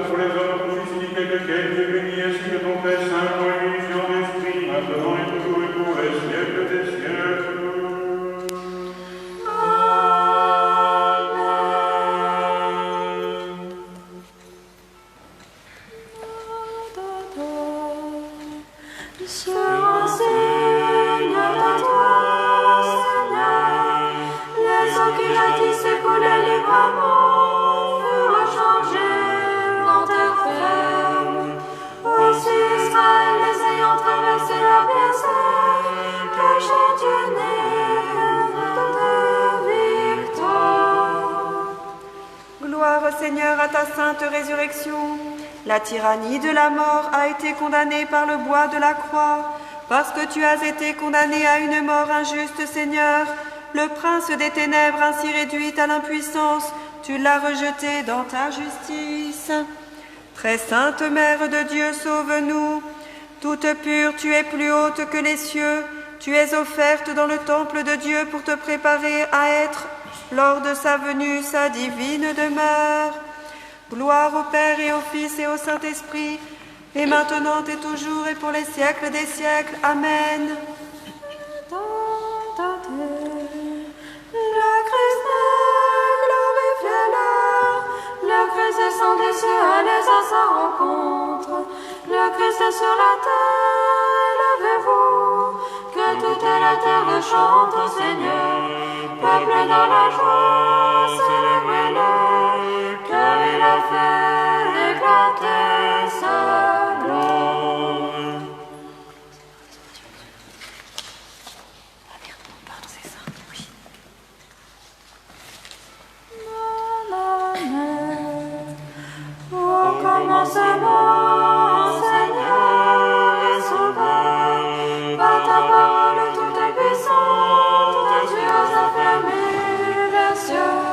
Pour les hommes, pour faciliter lequel Dieu bénit ainsi que ton Père Saint, pour l'émission d'esprit, maintenant et toujours et pour les siècles des siècles. Seigneur, à ta sainte résurrection, la tyrannie de la mort a été condamnée par le bois de la croix, parce que tu as été condamné à une mort injuste, Seigneur. Le prince des ténèbres ainsi réduit à l'impuissance, tu l'as rejeté dans ta justice. Très sainte Mère de Dieu, sauve-nous. Toute pure, tu es plus haute que les cieux. Tu es offerte dans le temple de Dieu pour te préparer à être, lors de sa venue, sa divine demeure. Gloire au Père et au Fils et au Saint-Esprit, et maintenant et toujours et pour les siècles des siècles. Amen. Le Christ glorifiez-le, le Christ descend des cieux, allez à sa rencontre. Le Christ est sur la terre, levez-vous, que toute la terre le chante au Seigneur. Peuple dans la joie, célébrez-le, car il a fait éclater sa gloire. Pardon, c'est ça, oui. Au commencement, Seigneur et Sauveur, par ta parole toute puissante, tu as affermi les cieux,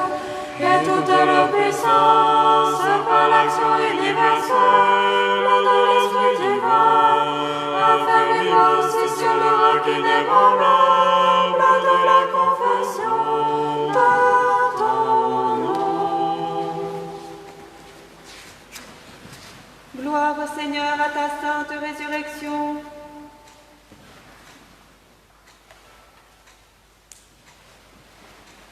et toute leur puissance par l'action universelle de l'Esprit divin, affermi aussi sur le roc inébranlable de la confession. Gloire au Seigneur à ta sainte résurrection.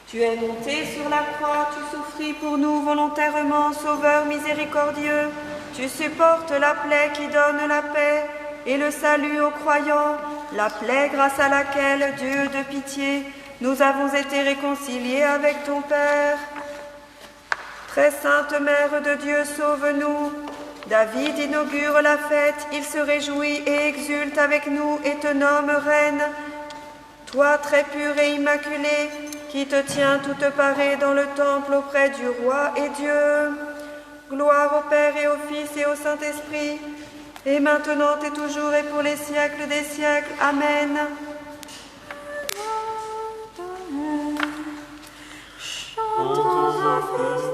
Tu es monté sur la croix, tu souffris pour nous volontairement, Sauveur miséricordieux. Tu supportes la plaie qui donne la paix et le salut aux croyants, la plaie grâce à laquelle, Dieu de pitié, nous avons été réconciliés avec ton Père. Très sainte Mère de Dieu, sauve-nous. David inaugure la fête, il se réjouit et exulte avec nous et te nomme Reine. Toi, très pure et immaculée, qui te tiens toute parée dans le temple auprès du Roi et Dieu. Gloire au Père et au Fils et au Saint-Esprit, et maintenant et toujours et pour les siècles des siècles. Amen. Chantons au Fils du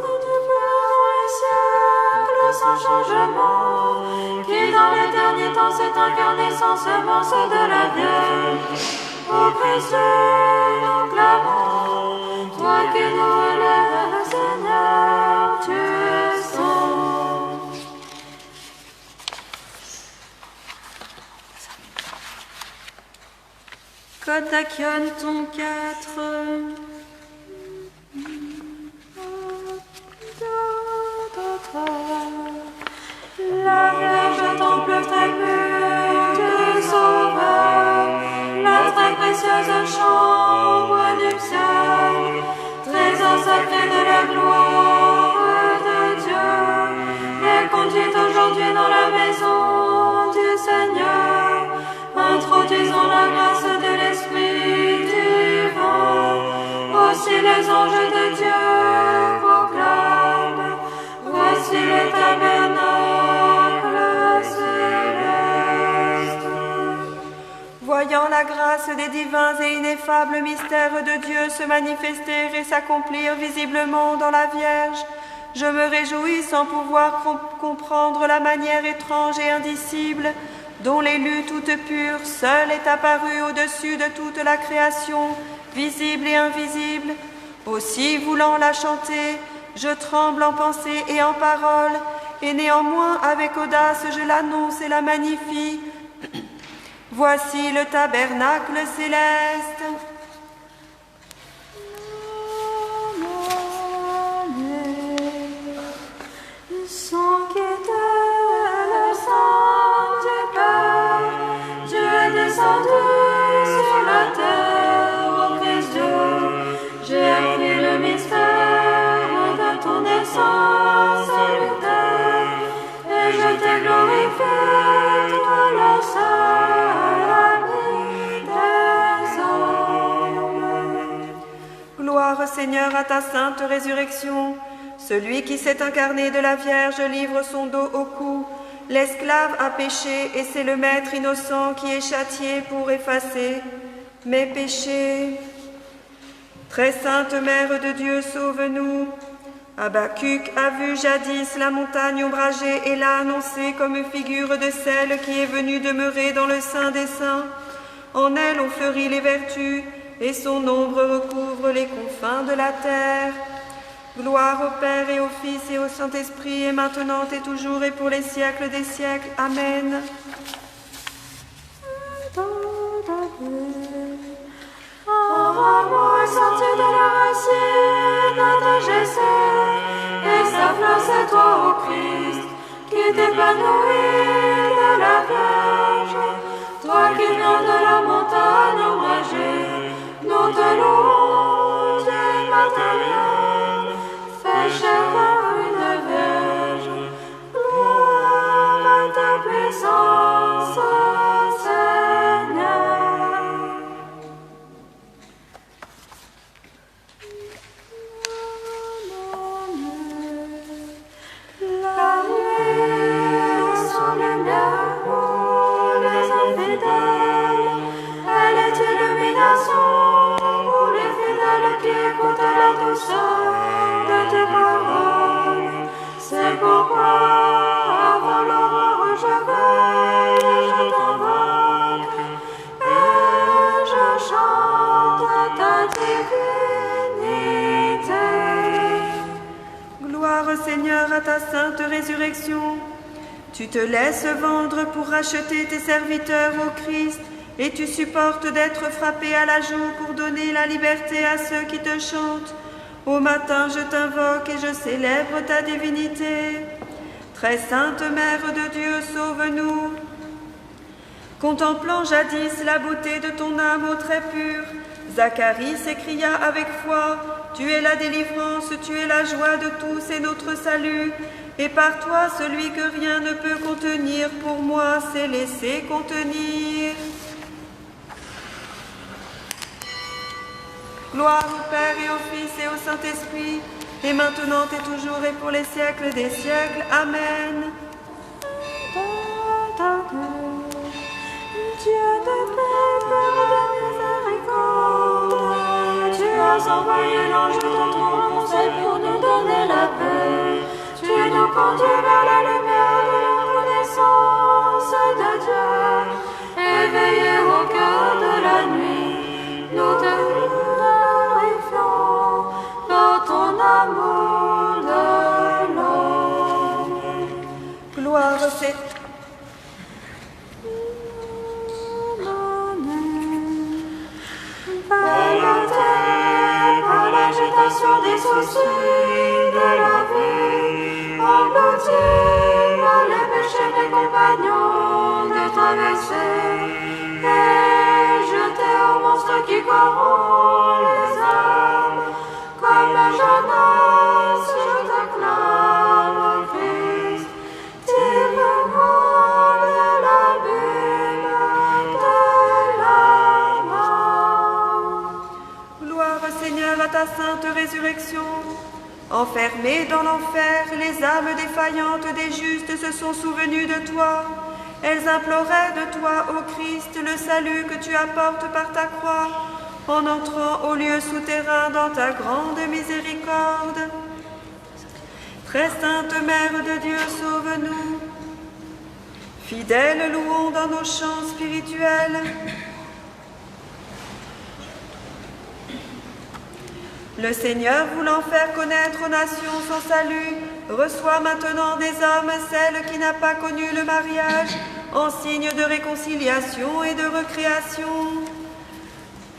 siècle sans changement, qui dans les derniers temps s'est incarné sans semence de la Vierge. Ô Christ, nous clamons, toi qui nous relèves, Seigneur, tu es saint. Kotakion ton 4. La Vierge temple très pur du Sauveur, la très précieuse chambre nuptiale, trésor sacré de la gloire de Dieu, est conduite aujourd'hui dans la maison du Seigneur. Introduisons la grâce de l'Esprit divin. Aussi les anges de Dieu proclament, voici le tabernacle céleste. Voyant la grâce des divins et ineffables mystères de Dieu se manifester et s'accomplir visiblement dans la Vierge, je me réjouis sans pouvoir comprendre la manière étrange et indicible dont l'élu toute pure seule est apparue au-dessus de toute la création, visible et invisible. Aussi, voulant la chanter, je tremble en pensée et en parole, et néanmoins avec audace je l'annonce et la magnifie. Voici le tabernacle céleste. Sans quitter le sang du Père, Dieu est descendu sur la terre, ô Christ Dieu. J'ai appris le mystère de ton naissance salutaire, et je t'ai glorifié, toi le seul ami des hommes. Gloire Seigneur à ta sainte résurrection. Celui qui s'est incarné de la Vierge livre son dos au cou. L'esclave a péché et c'est le Maître innocent qui est châtié pour effacer mes péchés. Très sainte Mère de Dieu, sauve-nous. Habacuc a vu jadis la montagne ombragée et l'a annoncée comme figure de celle qui est venue demeurer dans le sein des saints. En elle ont fleuri les vertus et son ombre recouvre les confins de la terre. Gloire au Père et au Fils et au Saint-Esprit, et maintenant et toujours et pour les siècles des siècles. Amen. Amour est sorti de la racine de Jessé, et sa fleur c'est toi, ô Christ, qui t'épanouis de la Vierge. Toi qui viens de la montagne ombragée, nous te louons du matériel, fais chair à une Vierge. Gloire à ta puissance, Seigneur. La nuit, son lumière pour les infidèles, elle est illumination pour les fidèles qui écoutent la douceur de tes paroles. C'est pourquoi, avant l'aurore, je veille et je t'invoque, et je chante ta divinité. Gloire Seigneur à ta sainte résurrection. Tu te laisses vendre pour racheter tes serviteurs au Christ, et tu supportes d'être frappé à la joue pour donner la liberté à ceux qui te chantent. Au matin, je t'invoque et je célèbre ta divinité. Très sainte Mère de Dieu, sauve-nous. Contemplant jadis la beauté de ton âme ô très pure, Zacharie s'écria avec foi, tu es la délivrance, tu es la joie de tous et notre salut. Et par toi, celui que rien ne peut contenir, pour moi, s'est laissé contenir. Gloire au Père et au Fils et au Saint-Esprit, et maintenant et toujours et pour les siècles des siècles. Amen. Dieu de paix, Père de miséricorde, tu as envoyé l'ange de ton conseil pour nous donner la paix. Tu nous conduis vers la lumière de la connaissance de Dieu. Éveillés au cœur de la nuit, nous te glorifions dans ton amour de l'homme. Gloire au Seigneur. Par la terre, par l'agitation des soucis de la vie, englouti par les péchés des compagnons de traversée, et jeté au monstre qui corrompt les âmes, comme le Jonas, je t'acclame, Christ, tire-moi de l'abîme de la mort. Gloire au Seigneur à ta sainte résurrection. Enfermées dans l'enfer, les âmes défaillantes des justes se sont souvenues de toi. Elles imploraient de toi, ô Christ, le salut que tu apportes par ta croix, en entrant au lieu souterrain dans ta grande miséricorde. Très sainte Mère de Dieu, sauve-nous. Fidèles, louons dans nos chants spirituels le Seigneur, voulant faire connaître aux nations son salut, reçoit maintenant des hommes celle qui n'a pas connu le mariage, en signe de réconciliation et de recréation.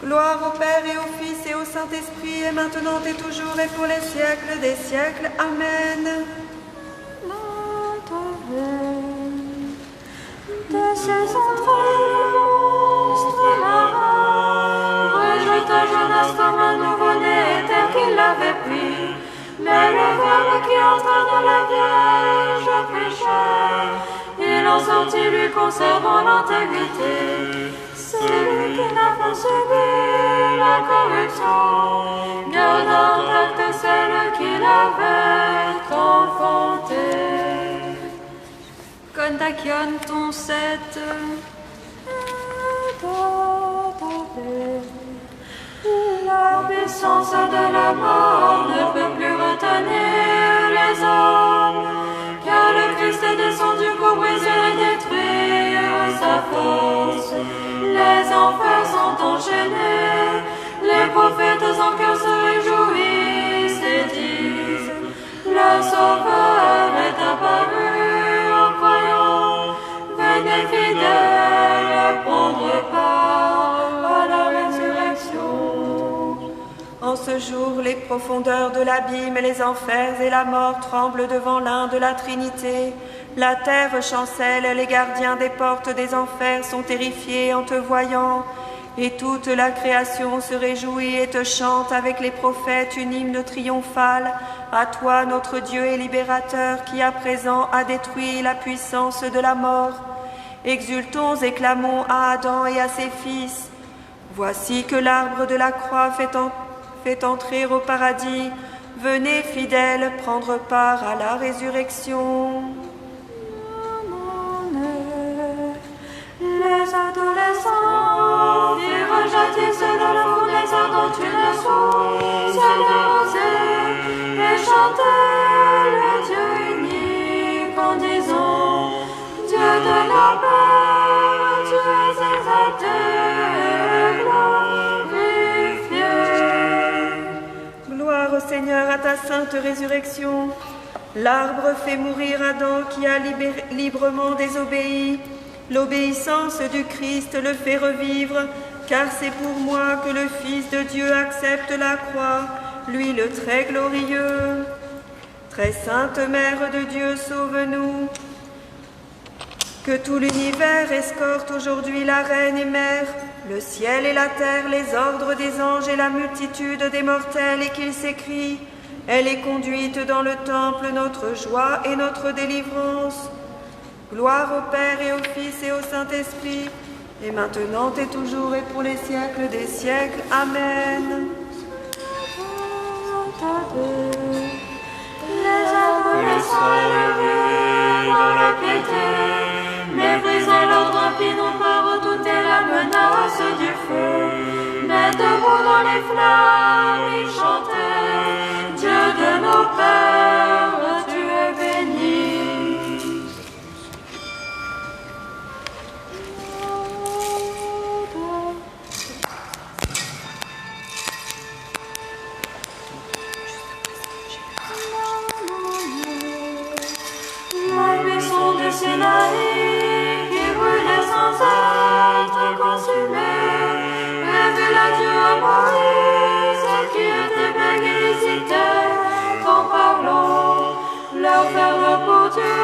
Gloire au Père et au Fils et au Saint-Esprit, et maintenant et toujours et pour les siècles des siècles. Amen. De ces entrailles monstres marins, rejeta Jonas comme un nouveau-né tel qu'il l'avait pris. Mais le Verbe qui entra dans la Vierge pécheur, il en sortit lui conservant l'intégrité. Celui qui n'a pas subi la corruption, garde intacte celle qu'il avait enfantée. Kondakion ton 7. La puissance de la mort ne peut plus retenir les hommes, car le Christ est descendu pour briser et détruire sa force. Les enfers sont enchaînés, les prophètes en cœur se réjouissent et disent, le Sauveur est apparu en croyant, venez fidèles prendre part à la résurrection. En ce jour, les profondeurs de l'abîme, les enfers et la mort tremblent devant l'un de la Trinité. La terre chancelle, les gardiens des portes des enfers sont terrifiés en te voyant. Et toute la création se réjouit et te chante avec les prophètes une hymne triomphale. À toi, notre Dieu et libérateur, qui à présent a détruit la puissance de la mort. Exultons et clamons à Adam et à ses fils. Voici que l'arbre de la croix fait entrer au paradis. Venez, fidèles, prendre part à la résurrection. Les adolescents firent jadis de la fournaise dont une source de rosée et chantaient le Dieu unique en disant, Dieu de la paix, tu es exalté et glorifié. Gloire au Seigneur à ta sainte résurrection. L'arbre fait mourir Adam qui a librement désobéi. L'obéissance du Christ le fait revivre, car c'est pour moi que le Fils de Dieu accepte la croix, lui le très glorieux. Très sainte Mère de Dieu, sauve-nous. Que tout l'univers escorte aujourd'hui la Reine et Mère, le ciel et la terre, les ordres des anges et la multitude des mortels, et qu'ils s'écrient: elle est conduite dans le temple, notre joie et notre délivrance. Gloire au Père et au Fils et au Saint-Esprit, et maintenant et toujours et pour les siècles des siècles. Amen. Les adolescents élevés dans la piété, méprisez l'ordre impie, n'ont pas redouté la menace du feu. Mais debout dans les flammes, ils chantaient: Dieu de nos pères, tu es béni. La buisson du Sinaï qui brûlait sans être consumé, révéla Dieu à Moïse qui était bête et hésitait en parlant. Leur ferveur pour Dieu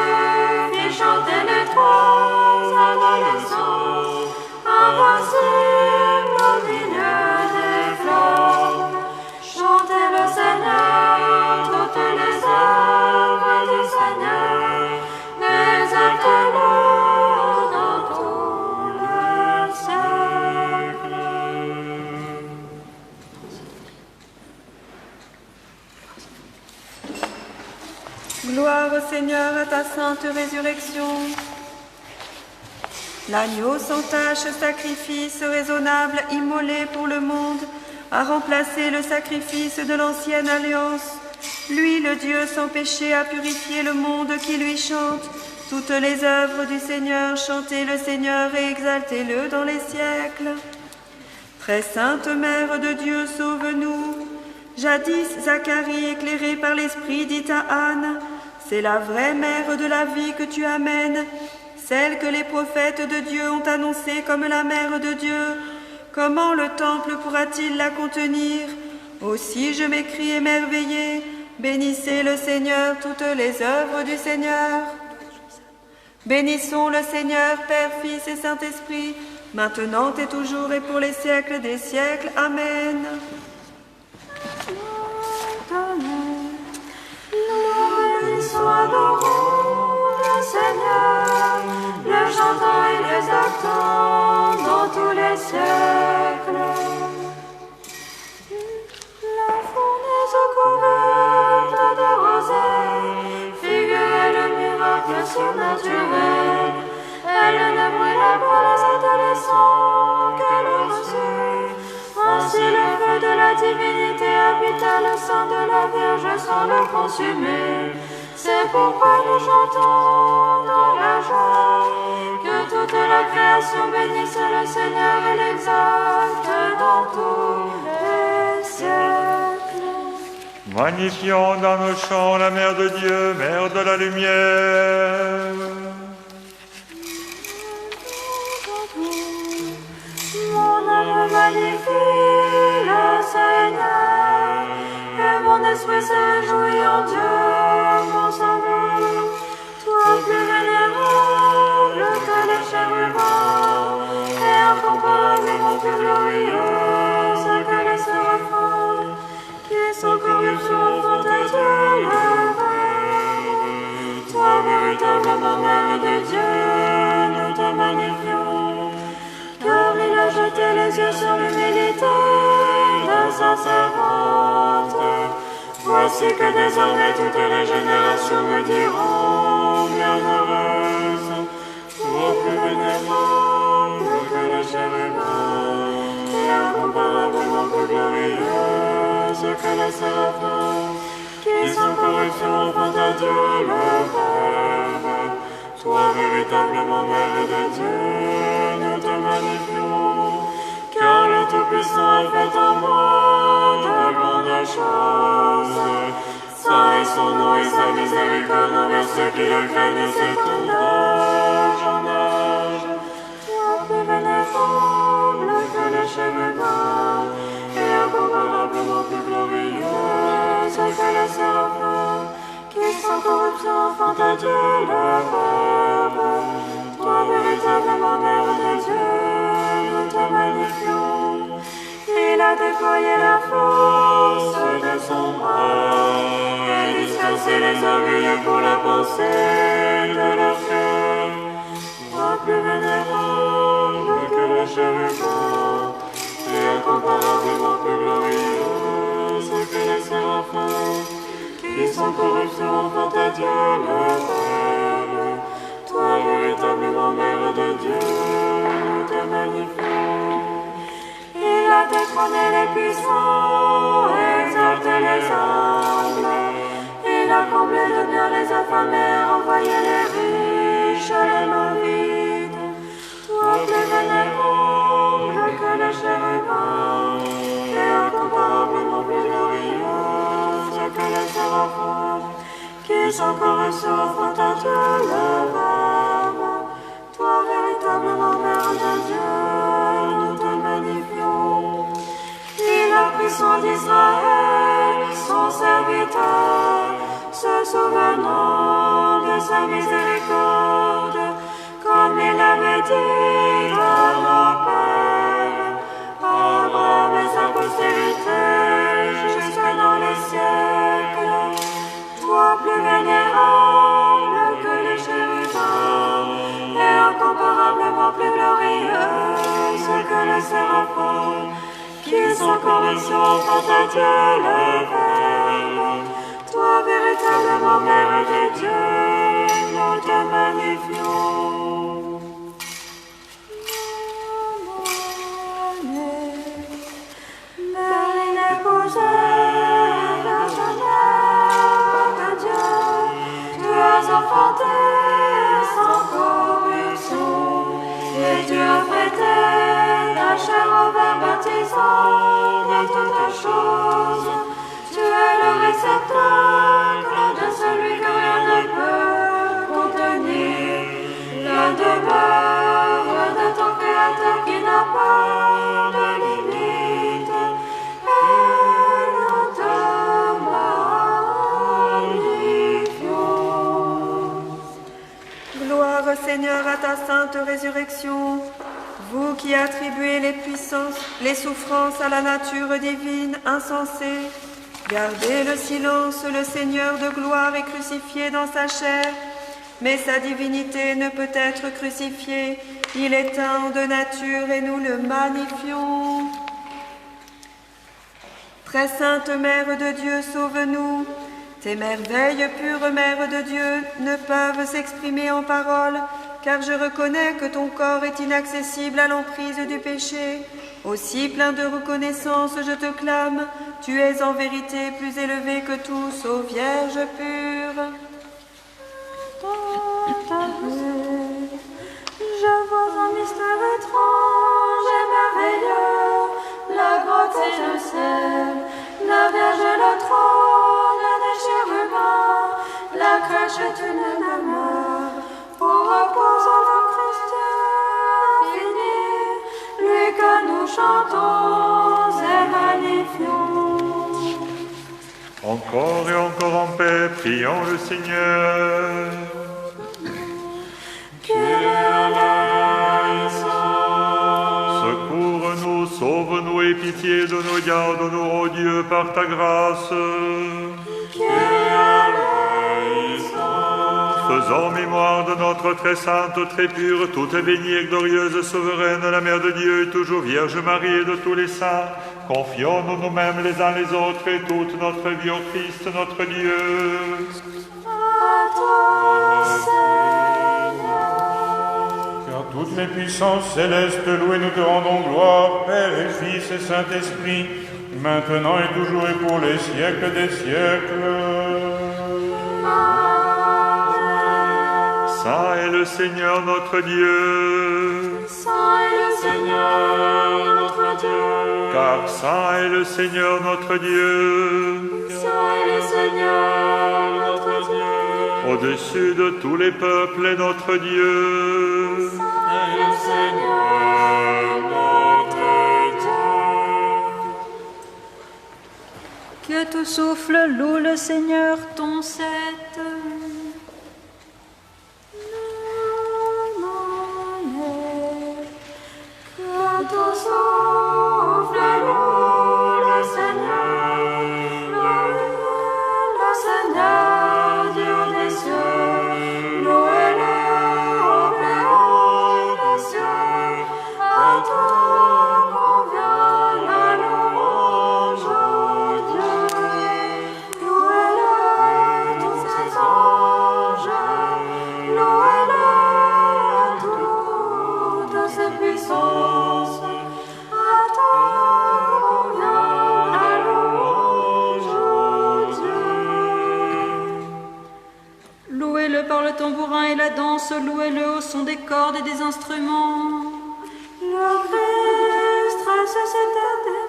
fit chanter les trois adolescents, invincibles au milieu des flammes. Chantez le Seigneur, toutes les œuvres du Seigneur, exaltez-le dans tout le siècle. Gloire au Seigneur à ta sainte résurrection. L'agneau sans tache, sacrifice raisonnable immolé pour le monde, a remplacé le sacrifice de l'ancienne alliance. Lui, le Dieu sans péché, a purifié le monde qui lui chante. Toutes les œuvres du Seigneur, chantez le Seigneur et exaltez-le dans les siècles. Très sainte Mère de Dieu, sauve-nous. Jadis, Zacharie, éclairé par l'Esprit, dit à Anne: c'est la vraie mère de la vie que tu amènes, celle que les prophètes de Dieu ont annoncée comme la mère de Dieu. Comment le temple pourra-t-il la contenir? Aussi je m'écrie émerveillée: bénissez le Seigneur, toutes les œuvres du Seigneur. Bénissons le Seigneur, Père, Fils et Saint-Esprit, maintenant et toujours et pour les siècles des siècles. Amen. Nous adorons le Seigneur, le chantons et l'exaltons dans tous les siècles. La fournaise couverte de rosée figurait le miracle surnaturel. Elle ne brûlait pas les adolescents qu'elle reçut. Ainsi le feu de la divinité habita le sein de la Vierge sans le consumer. C'est pourquoi nous chantons dans la joie que toute la création bénisse le Seigneur et l'exalte dans tous les siècles. Magnifions dans nos chants la Mère de Dieu, Mère de la lumière. Mon âme magnifie le Seigneur, et mon esprit se réjouit en Dieu, mon sauveur. Toi plus vénérable que les chérubins, et incomparablement plus glorieuse que les séraphins, qui sans corruption font à Dieu le Verbe. Toi véritablement Mère de Dieu, nous te magnifions, car il a jeté les yeux sur l'humilité de sa servante. Voici que désormais toutes les générations me diront: bienheureuse, toi plus vénérable que les chérubins, et incomparablement plus glorieuse que les séraphins, qui sans corruption font à Dieu le Verbe. Toi véritablement Mère de Dieu, nous te magnifions, car le Tout-Puissant a fait en moi de grandes choses. Saint et son nom et sa miséricorde envers ceux qui le craignent s'étend d'âge en âge. Toi plus vénérable que les chérubins, et incomparablement plus glorieuse que les séraphins, qui sans corruption enfant à Dieu le Père. Toi véritablement Mère de Dieu, nous te magnifions. Il a déployé la force de son bras et dispersé les orgueilleux pour la pensée de leur cœur. Toi plus vénérable que les chérubins et incomparablement plus glorieuse que les séraphins, qui sans corruption enfant à Dieu le Père. Toi véritablement Mère de Dieu, nous te magnifions. Il a détrôné les puissants, exalté les humbles. Il a comblé de bien les affamés, envoyé les riches, les mains vides. Toi plus vénérable que les chérubins, et incomparablement plus glorieuse que les séraphins, qui sans corruption offrent à Dieu le Verbe. Toi véritablement Mère de Dieu, nous te magnifions. Il a pris soin d'Israël, son serviteur, se souvenant de sa miséricorde, comme il avait dit à nos pères, Abraham et sa postérité, jusque dans les siècles. Toi plus vénérable que les chérubins, et incomparablement plus glorieuse que les séraphins, qui sans corruption offrent à Dieu le Verbe. Toi véritablement Mère de Dieu, nous te magnifions. Marie l'épousée d'un jeune de Dieu, tu as enfanté sans corruption, et tu as prêté ta chair au Verbe baptisant de toutes choses. Tu es le réceptacle de celui que rien ne peut contenir, la demeure de ton Créateur qui n'a pas de limite, et nous te magnifions. Gloire au Seigneur à ta sainte résurrection, vous qui attribuez les puissances, les souffrances à la nature divine insensée. Gardez le silence, le Seigneur de gloire est crucifié dans sa chair, mais sa divinité ne peut être crucifiée. Il est un de nature et nous le magnifions. Très sainte Mère de Dieu, sauve-nous. Tes merveilles, pure Mère de Dieu, ne peuvent s'exprimer en paroles, car je reconnais que ton corps est inaccessible à l'emprise du péché. Aussi plein de reconnaissance, je te clame, tu es en vérité plus élevé que tous, ô Vierge pure. Je vois un mystère étrange et merveilleux, la grotte et le ciel, la Vierge et le trône des chérubins, la crèche est une demeure, pour reposer le Christ fini, lui que nous chantons et magnifions. Encore et encore en paix, prions le Seigneur. Secours-nous, sauve-nous et pitié de nous, garde-nous, ô Dieu, par ta grâce. Faisons mémoire de notre très sainte, très pure, toute bénie et glorieuse souveraine, la Mère de Dieu et toujours Vierge Marie et de tous les saints. Confions-nous nous-mêmes les uns les autres et toute notre vie au Christ, notre Dieu. À toi, Seigneur. Car toutes les puissances célestes louées, nous te rendons gloire, Père et Fils et Saint-Esprit, maintenant et toujours et pour les siècles des siècles. Saint est le Seigneur notre Dieu. Saint est le Seigneur notre Dieu. car saint est le Seigneur notre Dieu. Saint est le Seigneur, notre Dieu. Au-dessus de tous les peuples est notre Dieu. Saint est le Seigneur, notre Dieu. Que tout souffle loue le Seigneur ton cètre. Que ton souffle loue le Seigneur, Dieu des cieux, louez-le au plus haut des cieux, à toi convient la louange, ô Dieu. Louez-le tous ses anges, louez-le toutes ses puissances, à toi convient la louange, ô Dieu. Louez-le par le tambourin et la danse, louez-le au son des cordes et des instruments. Le Christ ressuscité des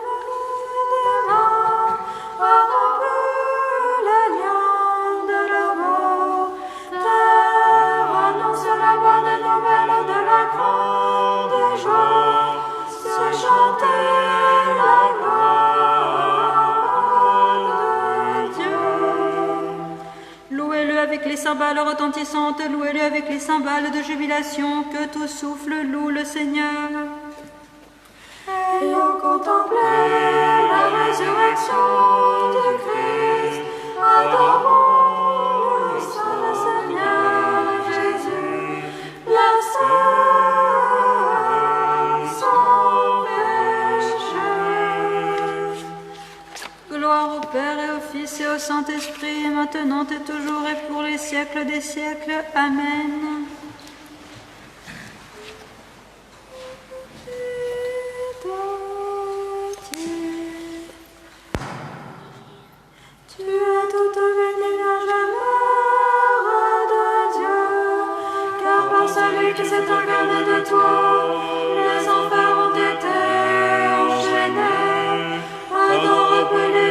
morts a rompu les liens de la mort. Terre annonce la bonne nouvelle de la grande joie. Se chanter la gloire de Dieu. Louez-le avec les cymbales retentissantes, louez-le avec les cymbales de jubilation, que tout souffle loue le Seigneur. Ayant contemplé la résurrection de Christ, adorons le Saint Seigneur Jésus, bien seul, sans péché. Gloire au Père et au Fils et au Saint-Esprit, et maintenant et toujours et pour les siècles des siècles. Amen. Tu es toute bénie, Vierge Mère de Dieu, car par celui qui s'est incarné de toi, les enfers ont été enchaînés. Adam rappelé,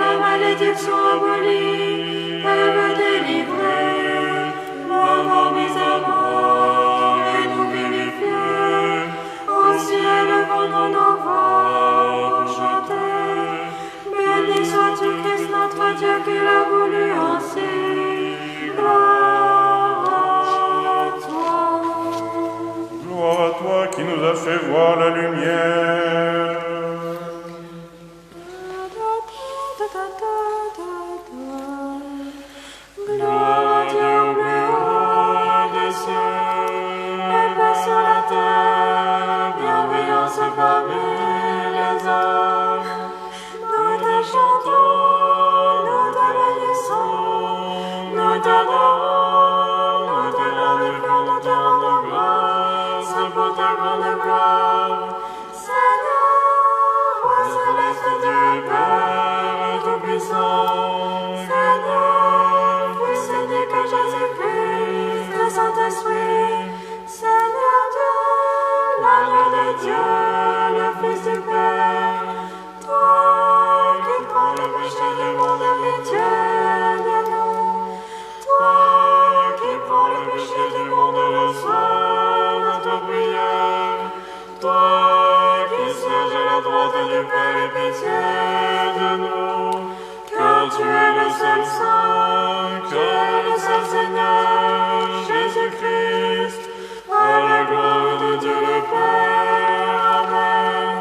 la malédiction abolie, elle veut délivrer, la mort mise à mort et nous vivifier. Au ciel, élevons nos voix, chanter. Béni sois-tu, Christ, notre Dieu, qui l'a voulu ainsi. Gloire à toi. Gloire à toi qui nous as fait voir la lumière. Gloire à Dieu au plus haut des cieux, et paix sur la terre, bienveillance parmi les hommes. Nous te chantons, nous te bénissons, nous t'adorons, nous te glorifions, nous te rendons grâce pour ta grande gloire. Seigneur, roi céleste, Dieu et Père tout-puissant, Seigneur, Fils unique que Jésus-Christ, le Saint-Esprit, Seigneur Dieu, l'agneau de Dieu, le Fils du Père, toi qui prends le péché du monde, aie pitié de nous. Toi qui prends le péché du monde, reçois notre prière. Toi qui sièges à la droite du Père, aie pitié de nous. Car tu es le seul Saint, tu es le seul Seigneur, Jésus-Christ, à la gloire de Dieu le Père. Amen.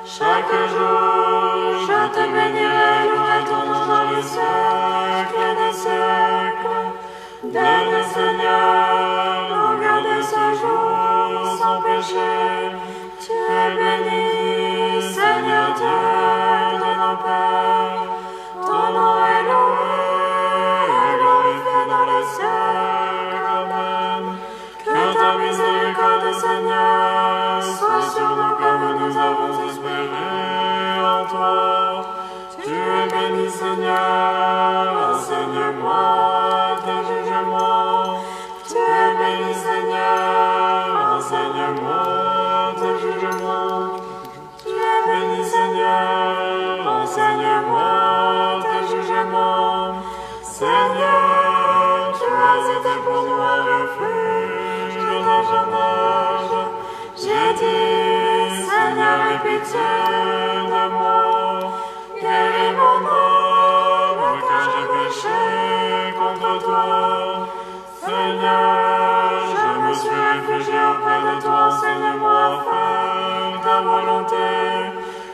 Chaque jour, je te bénirai, louerai ton nom dans les siècles des siècles. Donne, Seigneur, nous garder ce jour sans péché. Tu es béni, Seigneur Dieu de nos pères. Ton nom est loué et glorifié dans les siècles. Amen. Que ta miséricorde, Seigneur, soit sur nous comme nous avons espéré en toi. Tu es béni, Seigneur, enseigne-moi tes jugements. Tu es béni, Seigneur, enseigne-moi tes jugements. Tu es béni, c'était pour nous un refuge de l'âge en âge. J'ai dit, Seigneur, aie pitié de moi, guéris mon âme, car j'ai péché contre toi. Seigneur, je me suis réfugié auprès de toi, enseigne-moi à faire ta volonté,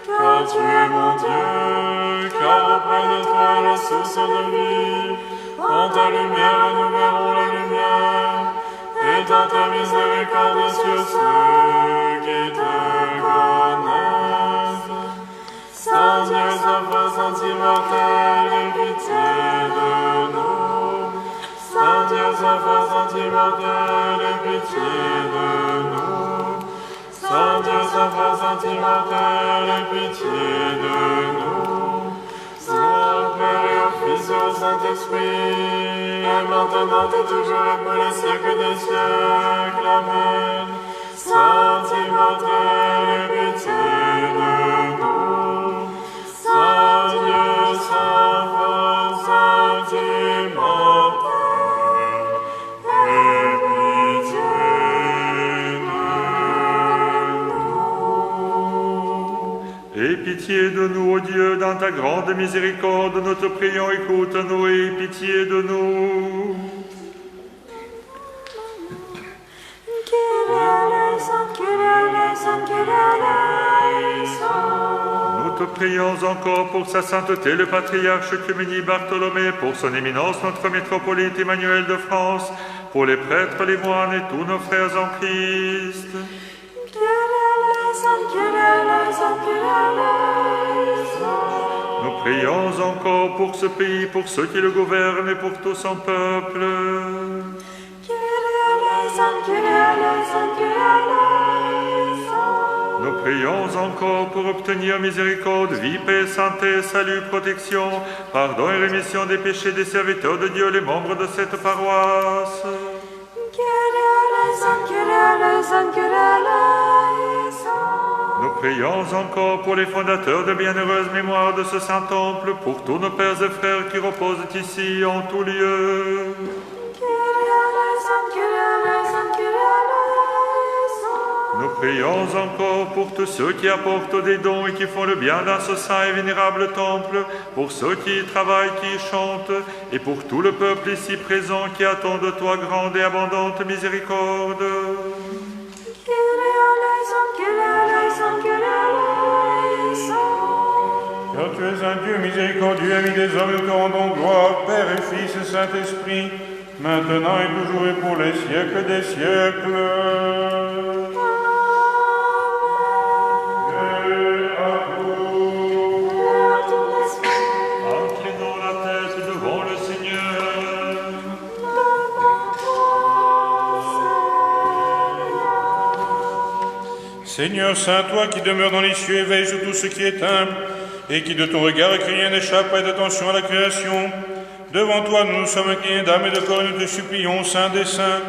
car tu es mon Dieu, car auprès de toi est la source de vie. En ta lumière, nous verrons la lumière, et dans ta miséricorde sur ceux qui te connaissent. Saint Dieu, Saint Père, Saint Immortel, aie pitié de nous. Saint Dieu, Saint Père, Saint Immortel, aie pitié de nous. Saint Dieu, Saint Père, Saint Immortel, aie pitié de nous. Gloire au Père et au Fils et au Saint-Esprit, et maintenant et toujours et pour les siècles des siècles. Amen. Saint Immortel, aie pitié de nous. Saint Dieu, Saint Père, Saint Immortel, aie pitié de nous. Aie pitié de nous, ô Dieu, dans ta grande miséricorde, nous te prions, écoute-nous et aie pitié de nous. Nous te prions encore pour sa sainteté, le patriarche Œcuménie Bartholomé, pour son éminence, notre métropolite Emmanuel de France, pour les prêtres, les moines et tous nos frères en Christ. Nous prions encore pour ce pays, pour ceux qui le gouvernent et pour tout son peuple. Nous prions encore pour obtenir miséricorde, vie, paix, santé, salut, protection, pardon et rémission des péchés des serviteurs de Dieu, les membres de cette paroisse. Nous prions encore pour les fondateurs de bienheureuse mémoire de ce saint temple, pour tous nos pères et frères qui reposent ici en tout lieu. Nous prions encore pour tous ceux qui apportent des dons et qui font le bien dans ce saint et vénérable temple, pour ceux qui y travaillent, qui y chantent, et pour tout le peuple ici présent qui attend de toi grande et abondante miséricorde. Car tu es un Dieu miséricordieux, ami des hommes, nous te rendons gloire, Père et Fils et Saint-Esprit, maintenant et toujours et pour les siècles des siècles. Inclinons la tête devant le Seigneur. Seigneur Saint, toi qui demeures dans les cieux et veilles sur tout ce qui est humble, et qui de ton regard que rien n'échappe pas d'attention à la création, devant toi nous nous sommes inclinés d'âme et de corps et nous te supplions, Saint des saints,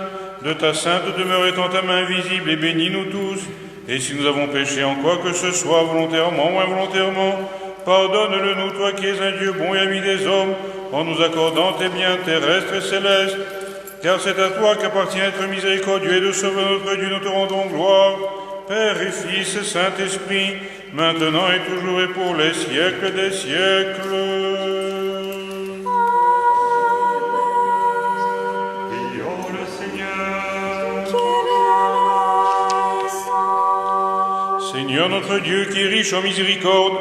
de ta sainte demeure étant ta main visible et bénis-nous tous, et si nous avons péché en quoi que ce soit, volontairement ou involontairement, pardonne-le nous, toi qui es un Dieu bon et ami des hommes, en nous accordant tes biens terrestres et célestes, car c'est à toi qu'appartient être miséricordieux et de sauver notre Dieu, nous te rendons gloire, Père et Fils et Saint-Esprit, maintenant et toujours et pour les siècles des siècles. Prions le Seigneur. Seigneur notre Dieu, qui est riche en miséricorde,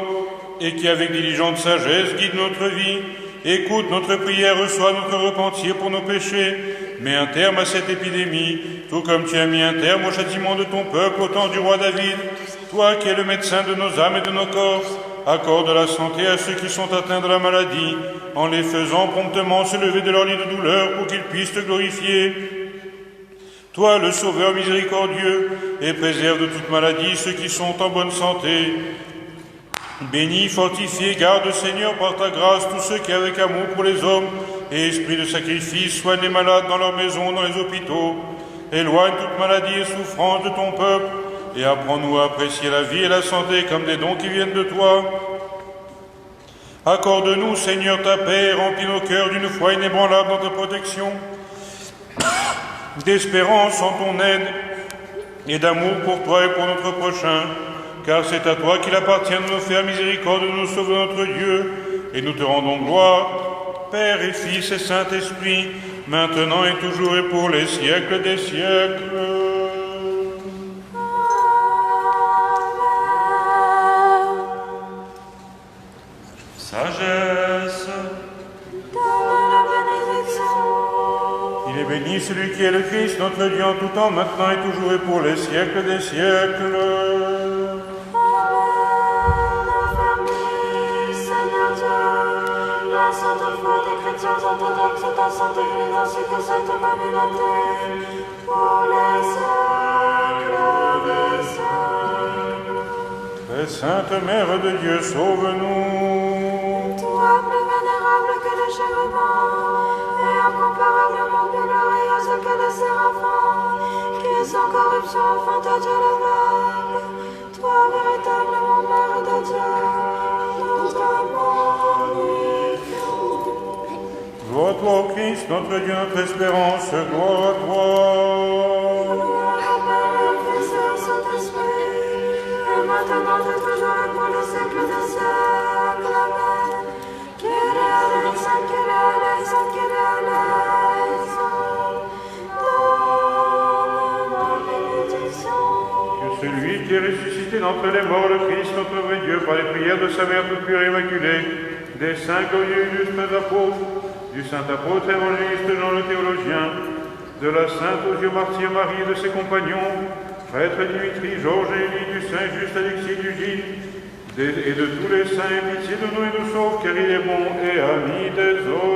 et qui avec diligente sagesse guide notre vie, écoute notre prière, reçois notre repentir pour nos péchés, mets un terme à cette épidémie, tout comme tu as mis un terme au châtiment de ton peuple au temps du roi David. Toi qui es le médecin de nos âmes et de nos corps, accorde la santé à ceux qui sont atteints de la maladie, en les faisant promptement se lever de leur lit de douleur pour qu'ils puissent te glorifier. Toi, le Sauveur miséricordieux, et préserve de toute maladie ceux qui sont en bonne santé. Bénis, fortifie, garde, Seigneur, par ta grâce, tous ceux qui, avec amour pour les hommes et esprit de sacrifice, soignent les malades dans leurs maisons, dans les hôpitaux. Éloigne toute maladie et souffrance de ton peuple, et apprends-nous à apprécier la vie et la santé comme des dons qui viennent de toi. Accorde-nous, Seigneur, ta paix, et remplis nos cœurs d'une foi inébranlable dans ta protection. d'espérance en ton aide et d'amour pour toi et pour notre prochain, car c'est à toi qu'il appartient de nous faire miséricorde, de nous sauver notre Dieu, et nous te rendons gloire, Père et Fils et Saint-Esprit, maintenant et toujours et pour les siècles des siècles. Sagesse. Donne la bénédiction. Il est béni celui qui est le Christ, notre Dieu, en tout temps, maintenant et toujours et pour les siècles des siècles. Seigneur Dieu, la sainte foi des chrétiens orthodoxes est à santé ainsi que cette communauté pour les siècles des siècles. Très sainte Mère de Dieu, sauve-nous. Toi, plus vénérable que les chérubins et incomparablement plus glorieuse que les séraphins, qui sans corruption font à Dieu le Verbe, toi, véritablement Mère de Dieu, nous t'amonifions. Gloire à toi, ô Christ, notre Dieu, notre espérance, gloire à toi. Maintenant et toujours et pour les siècles des siècles. Amen. Kyrie eleison, Kyrie eleison, Kyrie eleison. Donne la bénédiction. Que celui qui est ressuscité d'entre les morts, le Christ, notre vrai Dieu, par les prières de sa Mère toute pure et immaculée, des saints glorieux illustres apôtres, du saint apôtre évangéliste Jean le théologien, de la sainte aux yeux martyre Marie et de ses compagnons, prêtre Dimitri, Georges et Élie, du saint juste Alexis du Gilles, et de tous les saints, pitié de nous et nous sauve, car il est bon et ami des hommes.